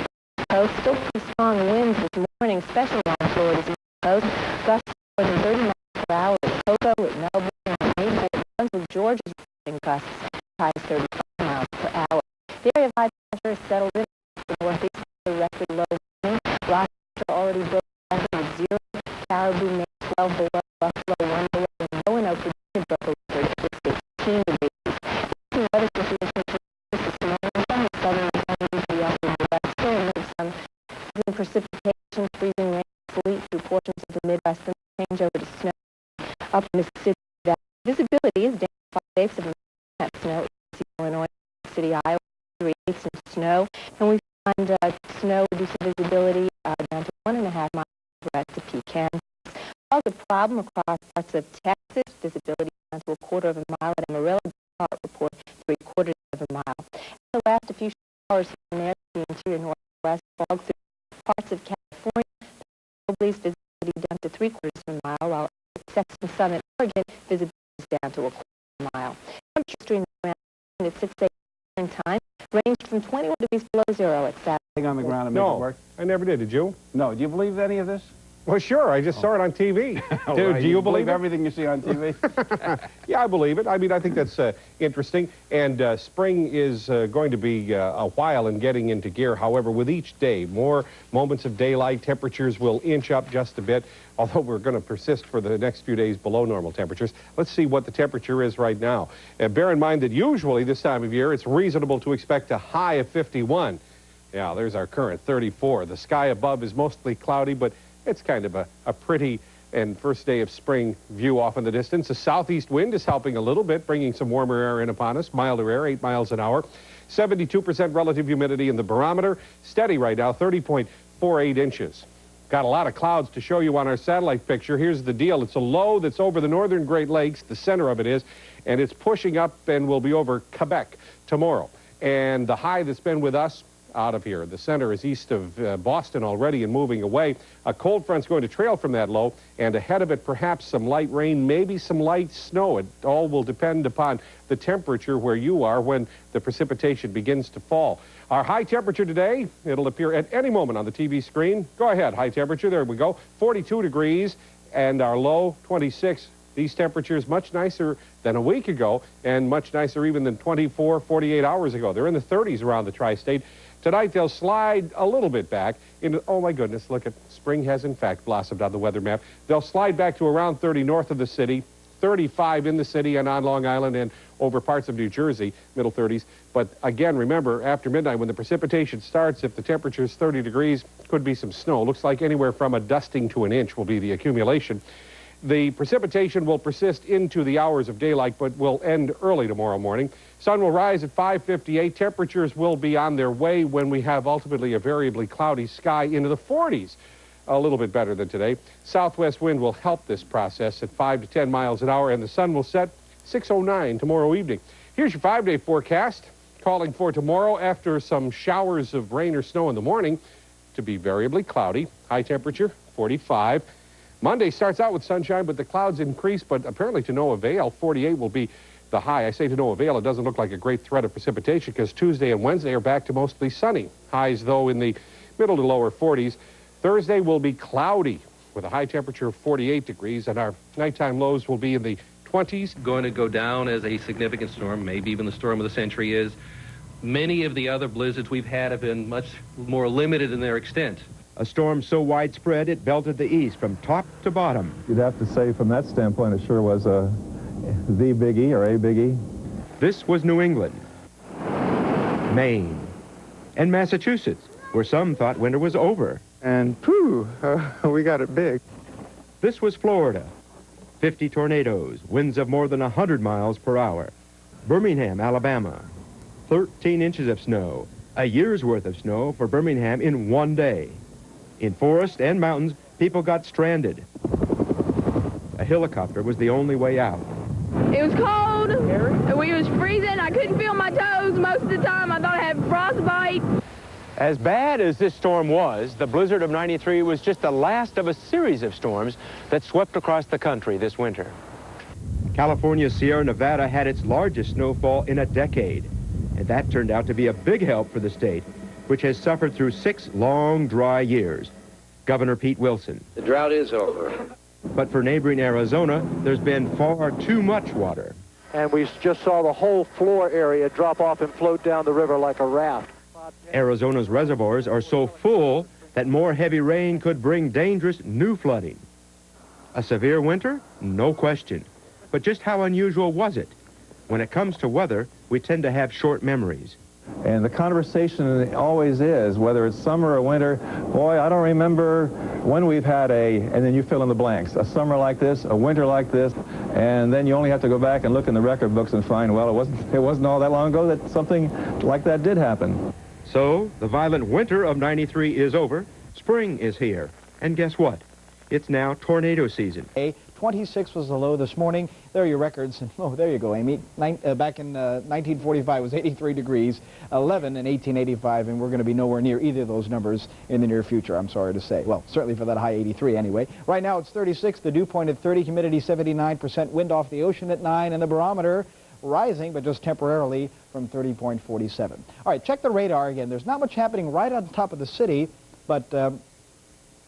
coast. Still pretty strong winds this morning, especially along Florida's east coast. Gusts more than 30 miles per hour at Cocoa, at Melbourne, and Mayport. Brunswick, Georgia's reporting gusts as high as 35 miles per hour. The area of high pressure is settled in the northeast, the record low warning. Rochester already broke at 0. Caribou, Maine, 12 below. Buffalo, 1 below. And Roanoke, Virginia, broke a record at 16 degrees. The weather situation this morning from the southern plains to the upper Midwest, and some precipitation, freezing rain, sleet through portions of the Midwest, then change over to snow up Mississippi Valley. Visibility is down 5/8 of that snow in Illinois, City, Iowa, 3/8 of snow, and we find snow reducing visibility down to 1.5 miles west of Pecan. Caused a problem across parts of Texas, visibility down to 1/4 of a mile at Amarillo. Report 3/4 of a mile. And the last a few showers here and there, the interior northwest, fog through parts of California. Probably visibility down to 3/4 of a mile, while Texas Summit, Oregon, visibility is down to 1/4 of a mile. Temperature stream around at 6 a.m. time ranged from 21 degrees below zero at Saturday. On the ground and make No, it work? I never did. Did you? No. Do you believe any of this? Well, sure. I just saw it on TV. Do you believe it? everything you see on TV? Yeah, I believe it. I mean, I think that's interesting. And spring is going to be a while in getting into gear. However, with each day, more moments of daylight, temperatures will inch up just a bit, although we're going to persist for the next few days below normal temperatures. Let's see what the temperature is right now. Bear in mind that usually this time of year, it's reasonable to expect a high of 51. Yeah, there's our current 34. The sky above is mostly cloudy, but it's kind of a pretty and first day of spring view off in the distance. The southeast wind is helping a little bit, bringing some warmer air in upon us, milder air, 8 miles an hour. 72% relative humidity in the barometer. Steady right now, 30.48 inches. Got a lot of clouds to show you on our satellite picture. Here's the deal. It's a low that's over the northern Great Lakes, the center of it is, and it's pushing up and will be over Quebec tomorrow. And the high that's been with us out of here. The center is east of Boston already and moving away. A cold front's going to trail from that low, and ahead of it perhaps some light rain, maybe some light snow. It all will depend upon the temperature where you are when the precipitation begins to fall. Our high temperature today, it'll appear at any moment on the TV screen. Go ahead, high temperature, there we go. 42 degrees, and our low, 26. These temperatures much nicer than a week ago, and much nicer even than 24, 48 hours ago. They're in the 30s around the tri-state. Tonight, they'll slide a little bit back into, oh my goodness, look at, spring has in fact blossomed on the weather map. They'll slide back to around 30 north of the city, 35 in the city and on Long Island and over parts of New Jersey, middle 30s. But again, remember, after midnight, when the precipitation starts, if the temperature is 30 degrees, could be some snow. Looks like anywhere from a dusting to an inch will be the accumulation. The precipitation will persist into the hours of daylight, but will end early tomorrow morning. Sun will rise at 5:58. Temperatures will be on their way when we have ultimately a variably cloudy sky into the 40s. A little bit better than today. Southwest wind will help this process at 5 to 10 miles an hour, and the sun will set 6:09 tomorrow evening. Here's your 5-day forecast, calling for tomorrow after some showers of rain or snow in the morning to be variably cloudy. High temperature, 45. Monday starts out with sunshine, but the clouds increase, but apparently to no avail. 48 will be the high. I say to no avail. It doesn't look like a great threat of precipitation because Tuesday and Wednesday are back to mostly sunny. Highs, though, in the middle to lower 40s. Thursday will be cloudy with a high temperature of 48 degrees, and our nighttime lows will be in the 20s. Going to go down as a significant storm, maybe even the storm of the century is. Many of the other blizzards we've had have been much more limited in their extent. A storm so widespread it belted the east from top to bottom. You'd have to say from that standpoint it sure was the Big E or a Big E. This was New England, Maine, and Massachusetts, where some thought winter was over. And phew, we got it big. This was Florida. 50 tornadoes, winds of more than 100 miles per hour. Birmingham, Alabama. 13 inches of snow. A year's worth of snow for Birmingham in one day. In forest and mountains, people got stranded. A helicopter was the only way out. It was cold. We was freezing. I couldn't feel my toes most of the time. I thought I had frostbite. As bad as this storm was, the blizzard of '93 was just the last of a series of storms that swept across the country this winter. California's Sierra Nevada had its largest snowfall in a decade, and that turned out to be a big help for the state, which has suffered through 6 long, dry years. Governor Pete Wilson. The drought is over. But for neighboring Arizona, there's been far too much water. And we just saw the whole floor area drop off and float down the river like a raft. Arizona's reservoirs are so full that more heavy rain could bring dangerous new flooding. A severe winter? No question. But just how unusual was it? When it comes to weather, we tend to have short memories. And the conversation always is, whether it's summer or winter, boy, I don't remember when we've had and then you fill in the blanks, a summer like this, a winter like this, and then you only have to go back and look in the record books and find, well, it wasn't all that long ago that something like that did happen. So, the violent winter of '93 is over. Spring is here. And guess what? It's now tornado season. 26 was the low this morning. There are your records. Oh, there you go, Amy. Back in 1945 was 83 degrees, 11 in 1885, and we're going to be nowhere near either of those numbers in the near future, I'm sorry to say. Well, certainly for that high 83 anyway. Right now it's 36, the dew point at 30, humidity 79%, wind off the ocean at 9, and the barometer rising, but just temporarily, from 30.47. All right, check the radar again. There's not much happening right on top of the city, but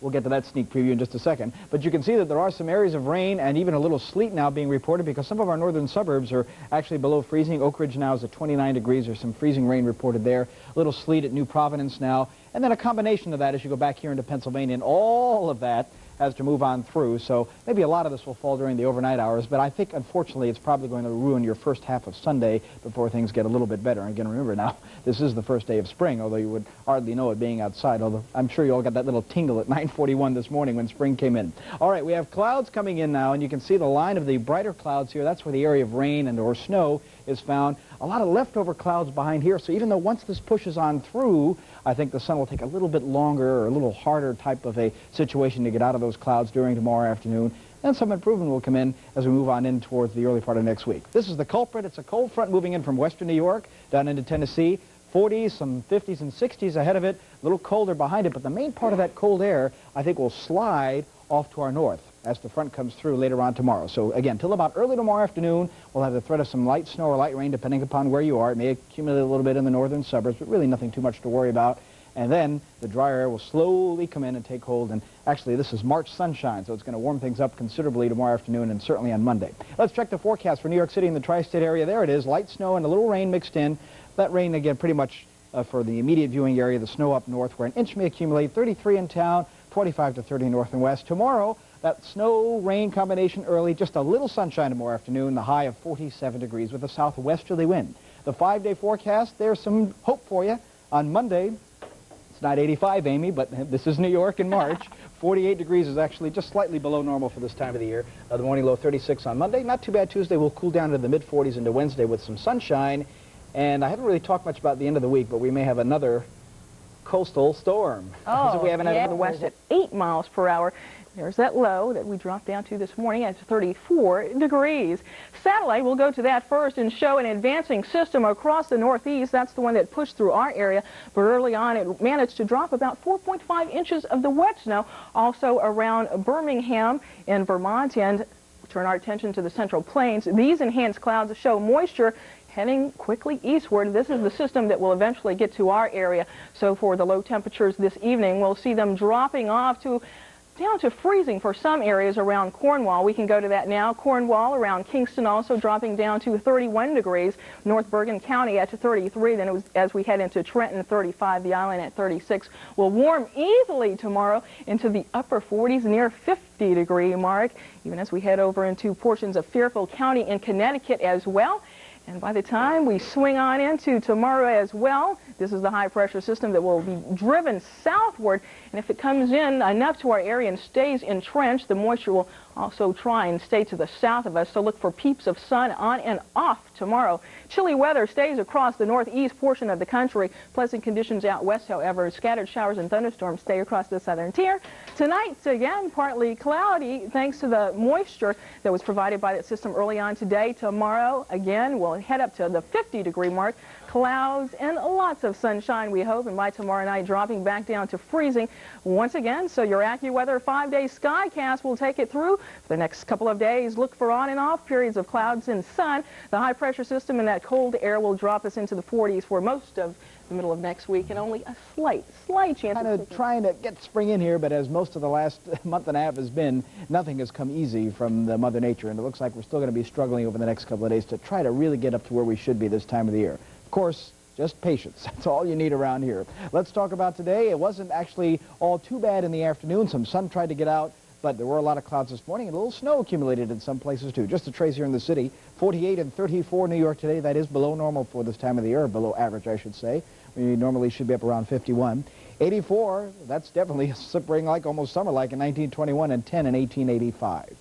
We'll get to that sneak preview in just a second. But you can see that there are some areas of rain and even a little sleet now being reported because some of our northern suburbs are actually below freezing. Oak Ridge now is at 29 degrees. There's some freezing rain reported there. A little sleet at New Providence now. And then a combination of that as you go back here into Pennsylvania. And all of that has to move on through. So maybe a lot of this will fall during the overnight hours. But I think, unfortunately, it's probably going to ruin your first half of Sunday before things get a little bit better. And again, remember now, this is the first day of spring, although you would hardly know it being outside. Although I'm sure you all got that little tingle at 9:41 this morning when spring came in. All right, we have clouds coming in now, and you can see the line of the brighter clouds here. That's where the area of rain and or snow is found. A lot of leftover clouds behind here. So even though once this pushes on through, I think the sun will take a little bit longer or a little harder type of a situation to get out of those clouds during tomorrow afternoon. And some improvement will come in as we move on in towards the early part of next week. This is the culprit. It's a cold front moving in from western New York down into Tennessee. 40s, some 50s and 60s ahead of it, a little colder behind it, but the main part of that cold air, I think, will slide off to our north as the front comes through later on tomorrow. So again, till about early tomorrow afternoon, we'll have the threat of some light snow or light rain depending upon where you are. It may accumulate a little bit in the northern suburbs, but really nothing too much to worry about. And then the drier air will slowly come in and take hold. And actually, this is March sunshine, so it's going to warm things up considerably tomorrow afternoon and certainly on Monday. Let's check the forecast for New York City and the tri-state area. There it is, light snow and a little rain mixed in. That rain, again, pretty much for the immediate viewing area, the snow up north, where an inch may accumulate, 33 in town, 25 to 30 north and west. Tomorrow, that snow-rain combination early, just a little sunshine tomorrow afternoon, the high of 47 degrees with a southwesterly wind. The 5-day forecast, there's some hope for you. On Monday, it's not 85, Amy, but this is New York in March. 48 degrees is actually just slightly below normal for this time of the year. The morning low 36 on Monday. Not too bad Tuesday. We'll cool down to the mid-40s into Wednesday with some sunshine. And I haven't really talked much about the end of the week, but we may have another coastal storm. Oh, So we haven't had yeah, the west at 8 miles per hour. There's that low that we dropped down to this morning at 34 degrees. Satellite will go to that first and show an advancing system across the northeast. That's the one that pushed through our area. But early on, it managed to drop about 4.5 inches of the wet snow, also around Birmingham in Vermont. And turn our attention to the Central Plains. These enhanced clouds show moisture heading quickly eastward. This is the system that will eventually get to our area. So for the low temperatures this evening, we'll see them dropping off to down to freezing for some areas around Cornwall. We can go to that now. Cornwall around Kingston also dropping down to 31 degrees. North Bergen County at 33. Then it was, as we head into Trenton, 35. The island at 36. Will warm easily tomorrow into the upper 40s, near 50-degree mark, even as we head over into portions of Fairfield County in Connecticut as well. And by the time we swing on into tomorrow as well, this is the high-pressure system that will be driven southward. And if it comes in enough to our area and stays entrenched, the moisture will also try and stay to the south of us. So look for peeps of sun on and off tomorrow. Chilly weather stays across the northeast portion of the country. Pleasant conditions out west, however. Scattered showers and thunderstorms stay across the southern tier. Tonight, again, partly cloudy thanks to the moisture that was provided by that system early on today. Tomorrow, again, we'll head up to the 50-degree mark. Clouds and lots of sunshine, we hope, and by tomorrow night dropping back down to freezing once again. So your AccuWeather 5-day skycast will take it through for the next couple of days. Look for on and off periods of clouds and sun. The high-pressure system and that cold air will drop us into the 40s for most of the middle of next week, and only a slight chance. Kind of trying to get spring in here, but as most of the last month and a half has been, nothing has come easy from the Mother Nature, and it looks like we're still going to be struggling over the next couple of days to try to really get up to where we should be this time of the year. Of course, just patience. That's all you need around here. Let's talk about today. It wasn't actually all too bad in the afternoon. Some sun tried to get out, but there were a lot of clouds this morning and a little snow accumulated in some places too. Just a trace here in the city. 48 and 34 New York today. That is below normal for this time of the year, or below average, I should say. We normally should be up around 51. 84, that's definitely spring like, almost summer-like in 1921, and 10 in 1885.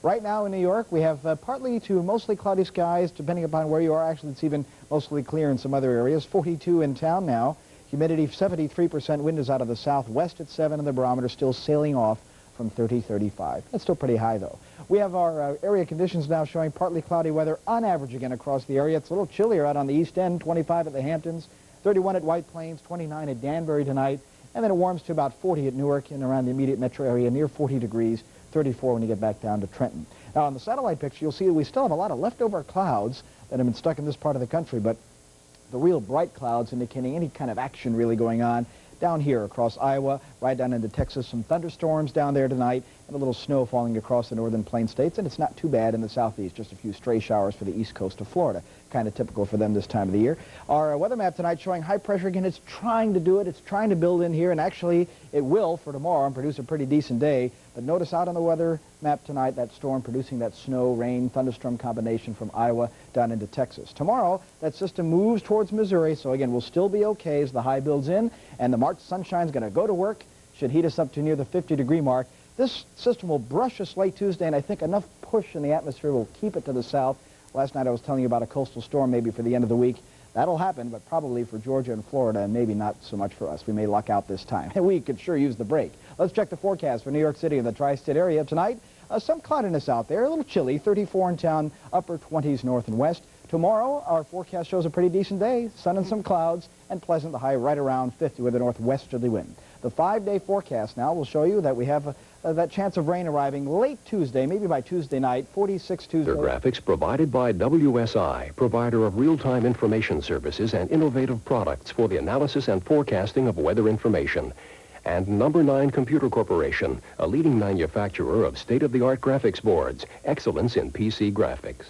Right now in New York, we have partly to mostly cloudy skies, depending upon where you are. Actually, it's even mostly clear in some other areas. 42 in town now. Humidity 73%. Wind is out of the southwest at 7, and the barometer still sailing off from 30, 35. That's still pretty high, though. We have our area conditions now showing partly cloudy weather on average again across the area. It's a little chillier out on the east end, 25 at the Hamptons, 31 at White Plains, 29 at Danbury tonight, and then it warms to about 40 at Newark and around the immediate metro area, near 40 degrees. 34 when you get back down to Trenton. Now, on the satellite picture, you'll see that we still have a lot of leftover clouds that have been stuck in this part of the country, but the real bright clouds indicating any kind of action really going on down here across Iowa, right down into Texas. Some thunderstorms down there tonight and a little snow falling across the northern plain states. And it's not too bad in the southeast, just a few stray showers for the east coast of Florida. Kind of typical for them this time of the year. Our weather map tonight showing high pressure again. It's trying to do it. It's trying to build in here, and actually it will for tomorrow and produce a pretty decent day. But notice out on the weather map tonight that storm producing that snow, rain, thunderstorm combination from Iowa down into Texas. Tomorrow, that system moves towards Missouri, so again, we'll still be okay as the high builds in, and the March sunshine's going to go to work, should heat us up to near the 50-degree mark. This system will brush us late Tuesday, and I think enough push in the atmosphere will keep it to the south. Last night I was telling you about a coastal storm maybe for the end of the week. That'll happen, but probably for Georgia and Florida, and maybe not so much for us. We may luck out this time. We could sure use the break. Let's check the forecast for New York City and the tri-state area tonight. Some cloudiness out there, a little chilly, 34 in town, upper 20s north and west. Tomorrow, our forecast shows a pretty decent day, sun and some clouds, and pleasant, the high right around 50 with a northwesterly wind. The 5-day forecast now will show you that we have that chance of rain arriving late Tuesday, maybe by Tuesday night, 46 Tuesday. Graphics provided by WSI, provider of real-time information services and innovative products for the analysis and forecasting of weather information. And Number 9 Computer Corporation, a leading manufacturer of state-of-the-art graphics boards, excellence in PC graphics.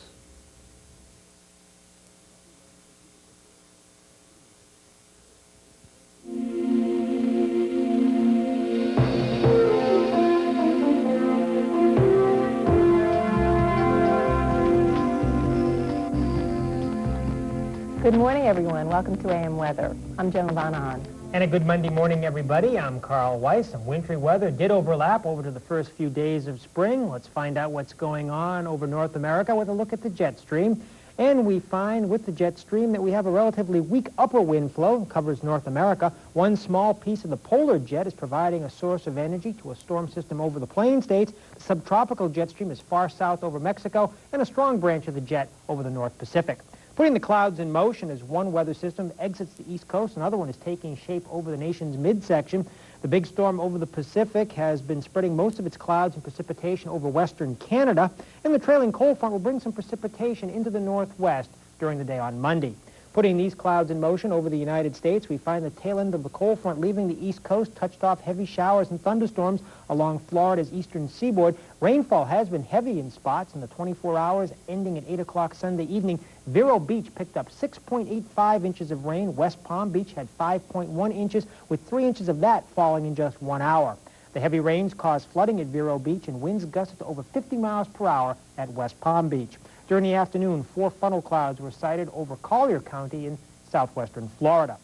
Good morning, everyone. Welcome to AM Weather. I'm Joan Von Ahn. And a good Monday morning, everybody. I'm Carl Weiss. Some wintry weather did overlap over to the first few days of spring. Let's find out what's going on over North America with a look at the jet stream. And we find with the jet stream that we have a relatively weak upper wind flow that covers North America. One small piece of the polar jet is providing a source of energy to a storm system over the plain states. The subtropical jet stream is far south over Mexico, and a strong branch of the jet over the North Pacific. Putting the clouds in motion as one weather system exits the east coast, another one is taking shape over the nation's midsection. The big storm over the Pacific has been spreading most of its clouds and precipitation over western Canada, and the trailing cold front will bring some precipitation into the northwest during the day on Monday. Putting these clouds in motion over the United States, we find the tail end of the cold front leaving the east coast touched off heavy showers and thunderstorms along Florida's eastern seaboard. Rainfall has been heavy in spots in the 24 hours ending at 8 o'clock Sunday evening. Vero Beach picked up 6.85 inches of rain. West Palm Beach had 5.1 inches, with 3 inches of that falling in just 1 hour. The heavy rains caused flooding at Vero Beach, and winds gusted to over 50 miles per hour at West Palm Beach. During the afternoon, 4 funnel clouds were sighted over Collier County in southwestern Florida.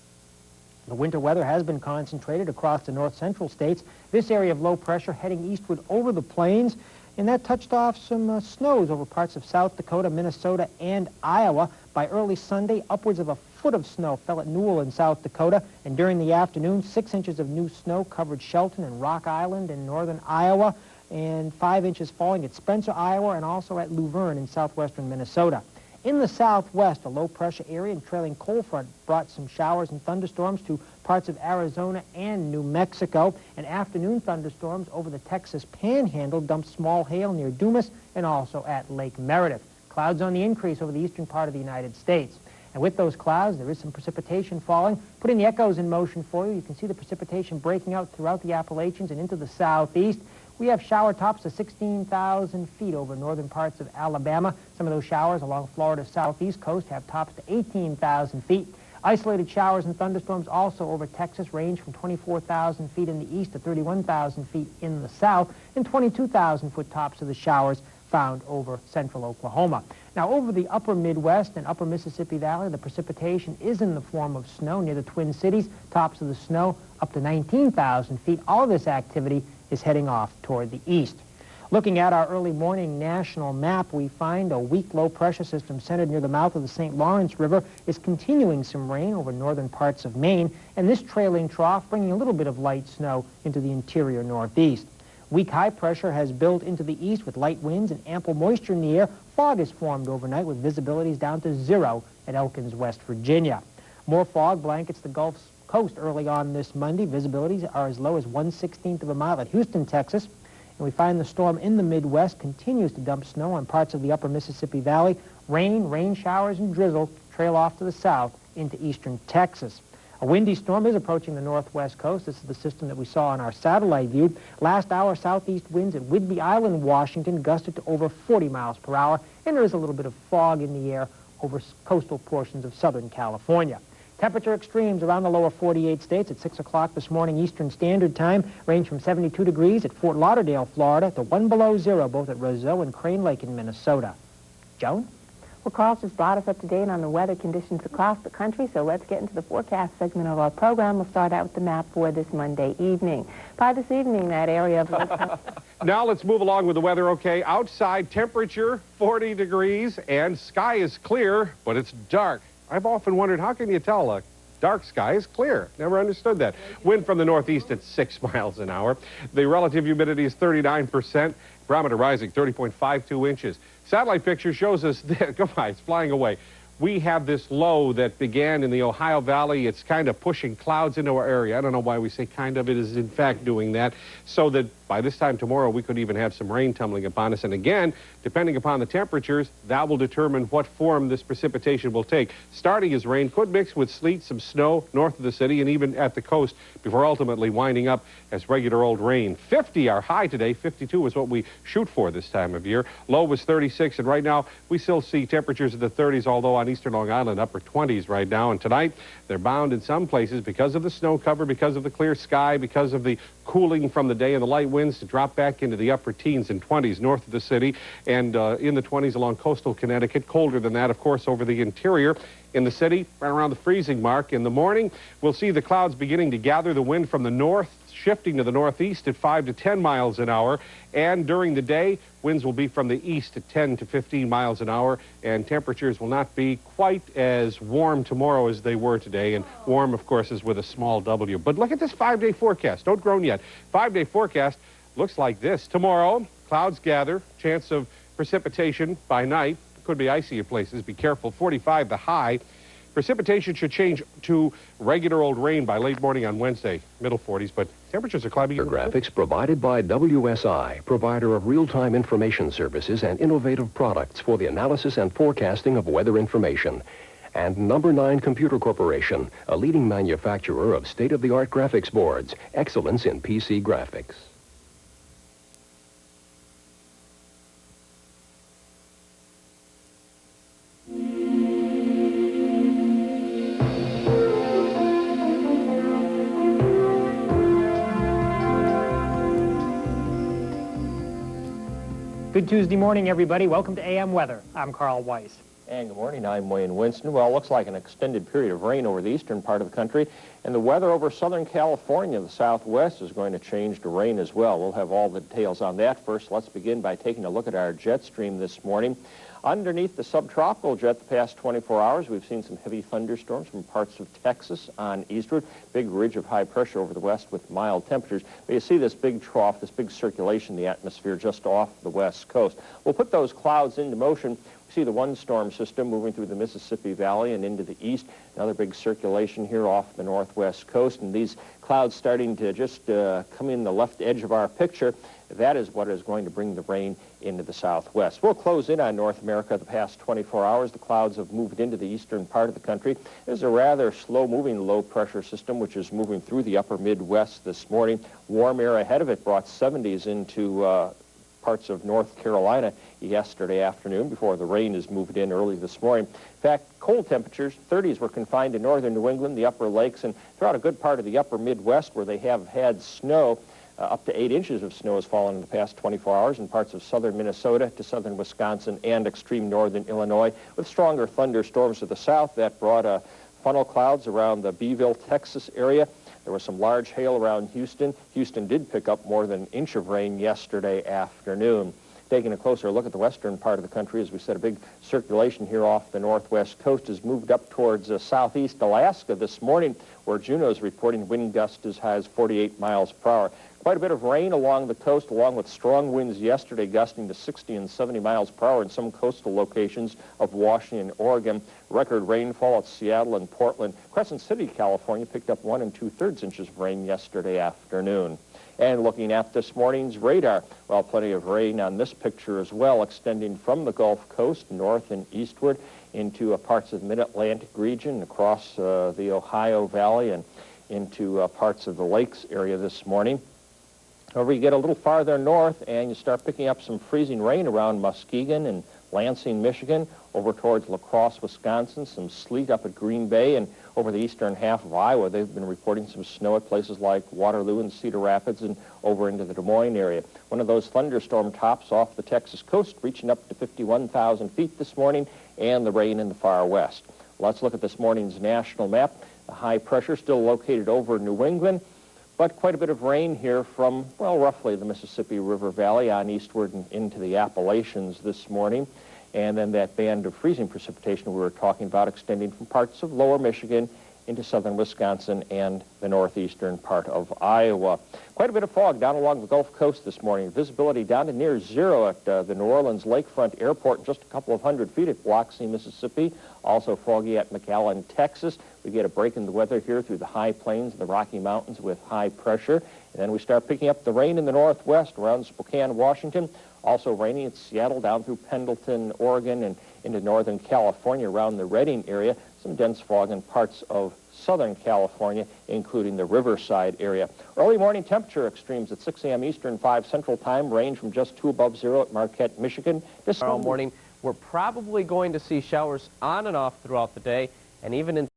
The winter weather has been concentrated across the north-central states. This area of low pressure heading eastward over the plains, and that touched off some snows over parts of South Dakota, Minnesota, and Iowa. By early Sunday, upwards of a foot of snow fell at Newell in South Dakota, and during the afternoon, 6 inches of new snow covered Shelton and Rock Island in northern Iowa, and 5 inches falling at Spencer, Iowa, and also at Luverne in southwestern Minnesota. In the southwest, a low-pressure area and trailing cold front brought some showers and thunderstorms to parts of Arizona and New Mexico, and afternoon thunderstorms over the Texas Panhandle dumped small hail near Dumas and also at Lake Meredith. Clouds on the increase over the eastern part of the United States. And with those clouds, there is some precipitation falling. Putting the echoes in motion for you, you can see the precipitation breaking out throughout the Appalachians and into the southeast. We have shower tops of 16,000 feet over northern parts of Alabama. Some of those showers along Florida's southeast coast have tops to 18,000 feet. Isolated showers and thunderstorms also over Texas range from 24,000 feet in the east to 31,000 feet in the south, and 22,000-foot tops of the showers found over central Oklahoma. Now, over the upper Midwest and upper Mississippi Valley, the precipitation is in the form of snow near the Twin Cities. Tops of the snow up to 19,000 feet. All of this activity is heading off toward the east. Looking at our early morning national map, we find a weak low-pressure system centered near the mouth of the St. Lawrence River is continuing some rain over northern parts of Maine, and this trailing trough bringing a little bit of light snow into the interior northeast. Weak high pressure has built into the east with light winds and ample moisture in the air. Fog is formed overnight with visibilities down to 0 at Elkins, West Virginia. More fog blankets the Gulf Coast early on this Monday. Visibilities are as low as 1/16 of a mile at Houston, Texas. And we find the storm in the Midwest continues to dump snow on parts of the upper Mississippi Valley. Rain showers, and drizzle trail off to the south into eastern Texas. A windy storm is approaching the northwest coast. This is the system that we saw on our satellite view. Last hour, southeast winds at Whidbey Island, Washington, gusted to over 40 miles per hour, and there is a little bit of fog in the air over coastal portions of Southern California. Temperature extremes around the lower 48 states at 6 o'clock this morning Eastern Standard Time range from 72 degrees at Fort Lauderdale, Florida, to 1 below zero both at Roseau and Crane Lake in Minnesota. Joan? Well, Carl's just brought us up to date on the weather conditions across the country, so let's get into the forecast segment of our program. We'll start out with the map for this Monday evening. By this evening, that area of... Now let's move along with the weather, okay? Outside temperature, 40 degrees, and sky is clear, but it's dark. I've often wondered, how can you tell a dark sky is clear? Never understood that. Wind from the northeast at 6 miles an hour. The relative humidity is 39%. Barometer rising 30.52 inches. Satellite picture shows us that, come on, it's flying away. We have this low that began in the Ohio Valley. It's kind of pushing clouds into our area. I don't know why we say kind of. It is, in fact, doing that. So that by this time tomorrow, we could even have some rain tumbling upon us. And again, depending upon the temperatures, that will determine what form this precipitation will take. Starting as rain, could mix with sleet, some snow north of the city and even at the coast before ultimately winding up as regular old rain. 50 our high today. 52 is what we shoot for this time of year. Low was 36, and right now we still see temperatures in the 30s, although on eastern Long Island, upper 20s right now. And tonight, they're bound in some places because of the snow cover, because of the clear sky, because of the cooling from the day and the light winds to drop back into the upper teens and 20s north of the city and in the 20s along coastal Connecticut. Colder than that, of course, over the interior. In the city, right around the freezing mark. In the morning, we'll see the clouds beginning to gather, the wind from the north shifting to the northeast at 5 to 10 miles an hour. And during the day, winds will be from the east at 10 to 15 miles an hour. And temperatures will not be quite as warm tomorrow as they were today. And warm, of course, is with a small W. But look at this 5-day forecast. Don't groan yet. 5-day forecast looks like this. Tomorrow, clouds gather. Chance of precipitation by night. Could be icy in places. Be careful. 45 the high. Precipitation should change to regular old rain by late morning on Wednesday, middle 40s, but temperatures are climbing. Graphics provided by WSI, provider of real-time information services and innovative products for the analysis and forecasting of weather information. And Number 9 Computer Corporation, a leading manufacturer of state-of-the-art graphics boards, excellence in PC graphics. Good Tuesday morning, everybody. Welcome to AM Weather. I'm Carl Weiss. And good morning, I'm Wayne Winston. Well, it looks like an extended period of rain over the eastern part of the country, and the weather over Southern California, the southwest, is going to change to rain as well. We'll have all the details on that. First, let's begin by taking a look at our jet stream this morning. Underneath the subtropical jet the past 24 hours, we've seen some heavy thunderstorms from parts of Texas on eastward. Big ridge of high pressure over the west with mild temperatures. But you see this big trough, this big circulation in the atmosphere just off the west coast. We'll put those clouds into motion. We see the one storm system moving through the Mississippi Valley and into the east. Another big circulation here off the northwest coast. And these clouds starting to just come in the left edge of our picture. That is what is going to bring the rain into the southwest. We'll close in on North America the past 24 hours. The clouds have moved into the eastern part of the country. There's a rather slow-moving low-pressure system which is moving through the upper Midwest this morning. Warm air ahead of it brought 70s into parts of North Carolina yesterday afternoon before the rain has moved in early this morning. In fact, cold temperatures, 30s, were confined to northern New England, the upper lakes, and throughout a good part of the upper Midwest where they have had snow. Up to 8 inches of snow has fallen in the past 24 hours in parts of southern Minnesota to southern Wisconsin and extreme northern Illinois, with stronger thunderstorms to the south. That brought funnel clouds around the Beeville, Texas area. There was some large hail around Houston. Houston did pick up more than an inch of rain yesterday afternoon. Taking a closer look at the western part of the country, as we said, a big circulation here off the northwest coast has moved up towards southeast Alaska this morning, where Juneau's reporting wind gusts as high as 48 miles per hour. Quite a bit of rain along the coast, along with strong winds yesterday, gusting to 60 and 70 miles per hour in some coastal locations of Washington and Oregon. Record rainfall at Seattle and Portland. Crescent City, California, picked up 1 2/3 inches of rain yesterday afternoon. And looking at this morning's radar, well, plenty of rain on this picture as well, extending from the Gulf Coast north and eastward into parts of the mid-Atlantic region, across the Ohio Valley, and into parts of the lakes area this morning. However, you get a little farther north and you start picking up some freezing rain around Muskegon and Lansing, Michigan, over towards La Crosse, Wisconsin, some sleet up at Green Bay, and over the eastern half of Iowa, they've been reporting some snow at places like Waterloo and Cedar Rapids and over into the Des Moines area. One of those thunderstorm tops off the Texas coast, reaching up to 51,000 feet this morning, and the rain in the far west. Let's look at this morning's national map. The high pressure still located over New England, but quite a bit of rain here from, well, roughly the Mississippi River Valley on eastward and into the Appalachians this morning. And then that band of freezing precipitation we were talking about extending from parts of lower Michigan into southern Wisconsin and the northeastern part of Iowa. Quite a bit of fog down along the Gulf Coast this morning. Visibility down to near zero at the New Orleans Lakefront Airport, just a couple of hundred feet at Biloxi, Mississippi. Also foggy at McAllen, Texas. We get a break in the weather here through the high plains and the Rocky Mountains with high pressure. And then we start picking up the rain in the northwest around Spokane, Washington. Also raining at Seattle down through Pendleton, Oregon, and into northern California around the Redding area. Some dense fog in parts of southern California, including the Riverside area. Early morning temperature extremes at 6 a.m. Eastern, 5 Central Time, range from just 2 above zero at Marquette, Michigan. Tomorrow morning, we're probably going to see showers on and off throughout the day, and even in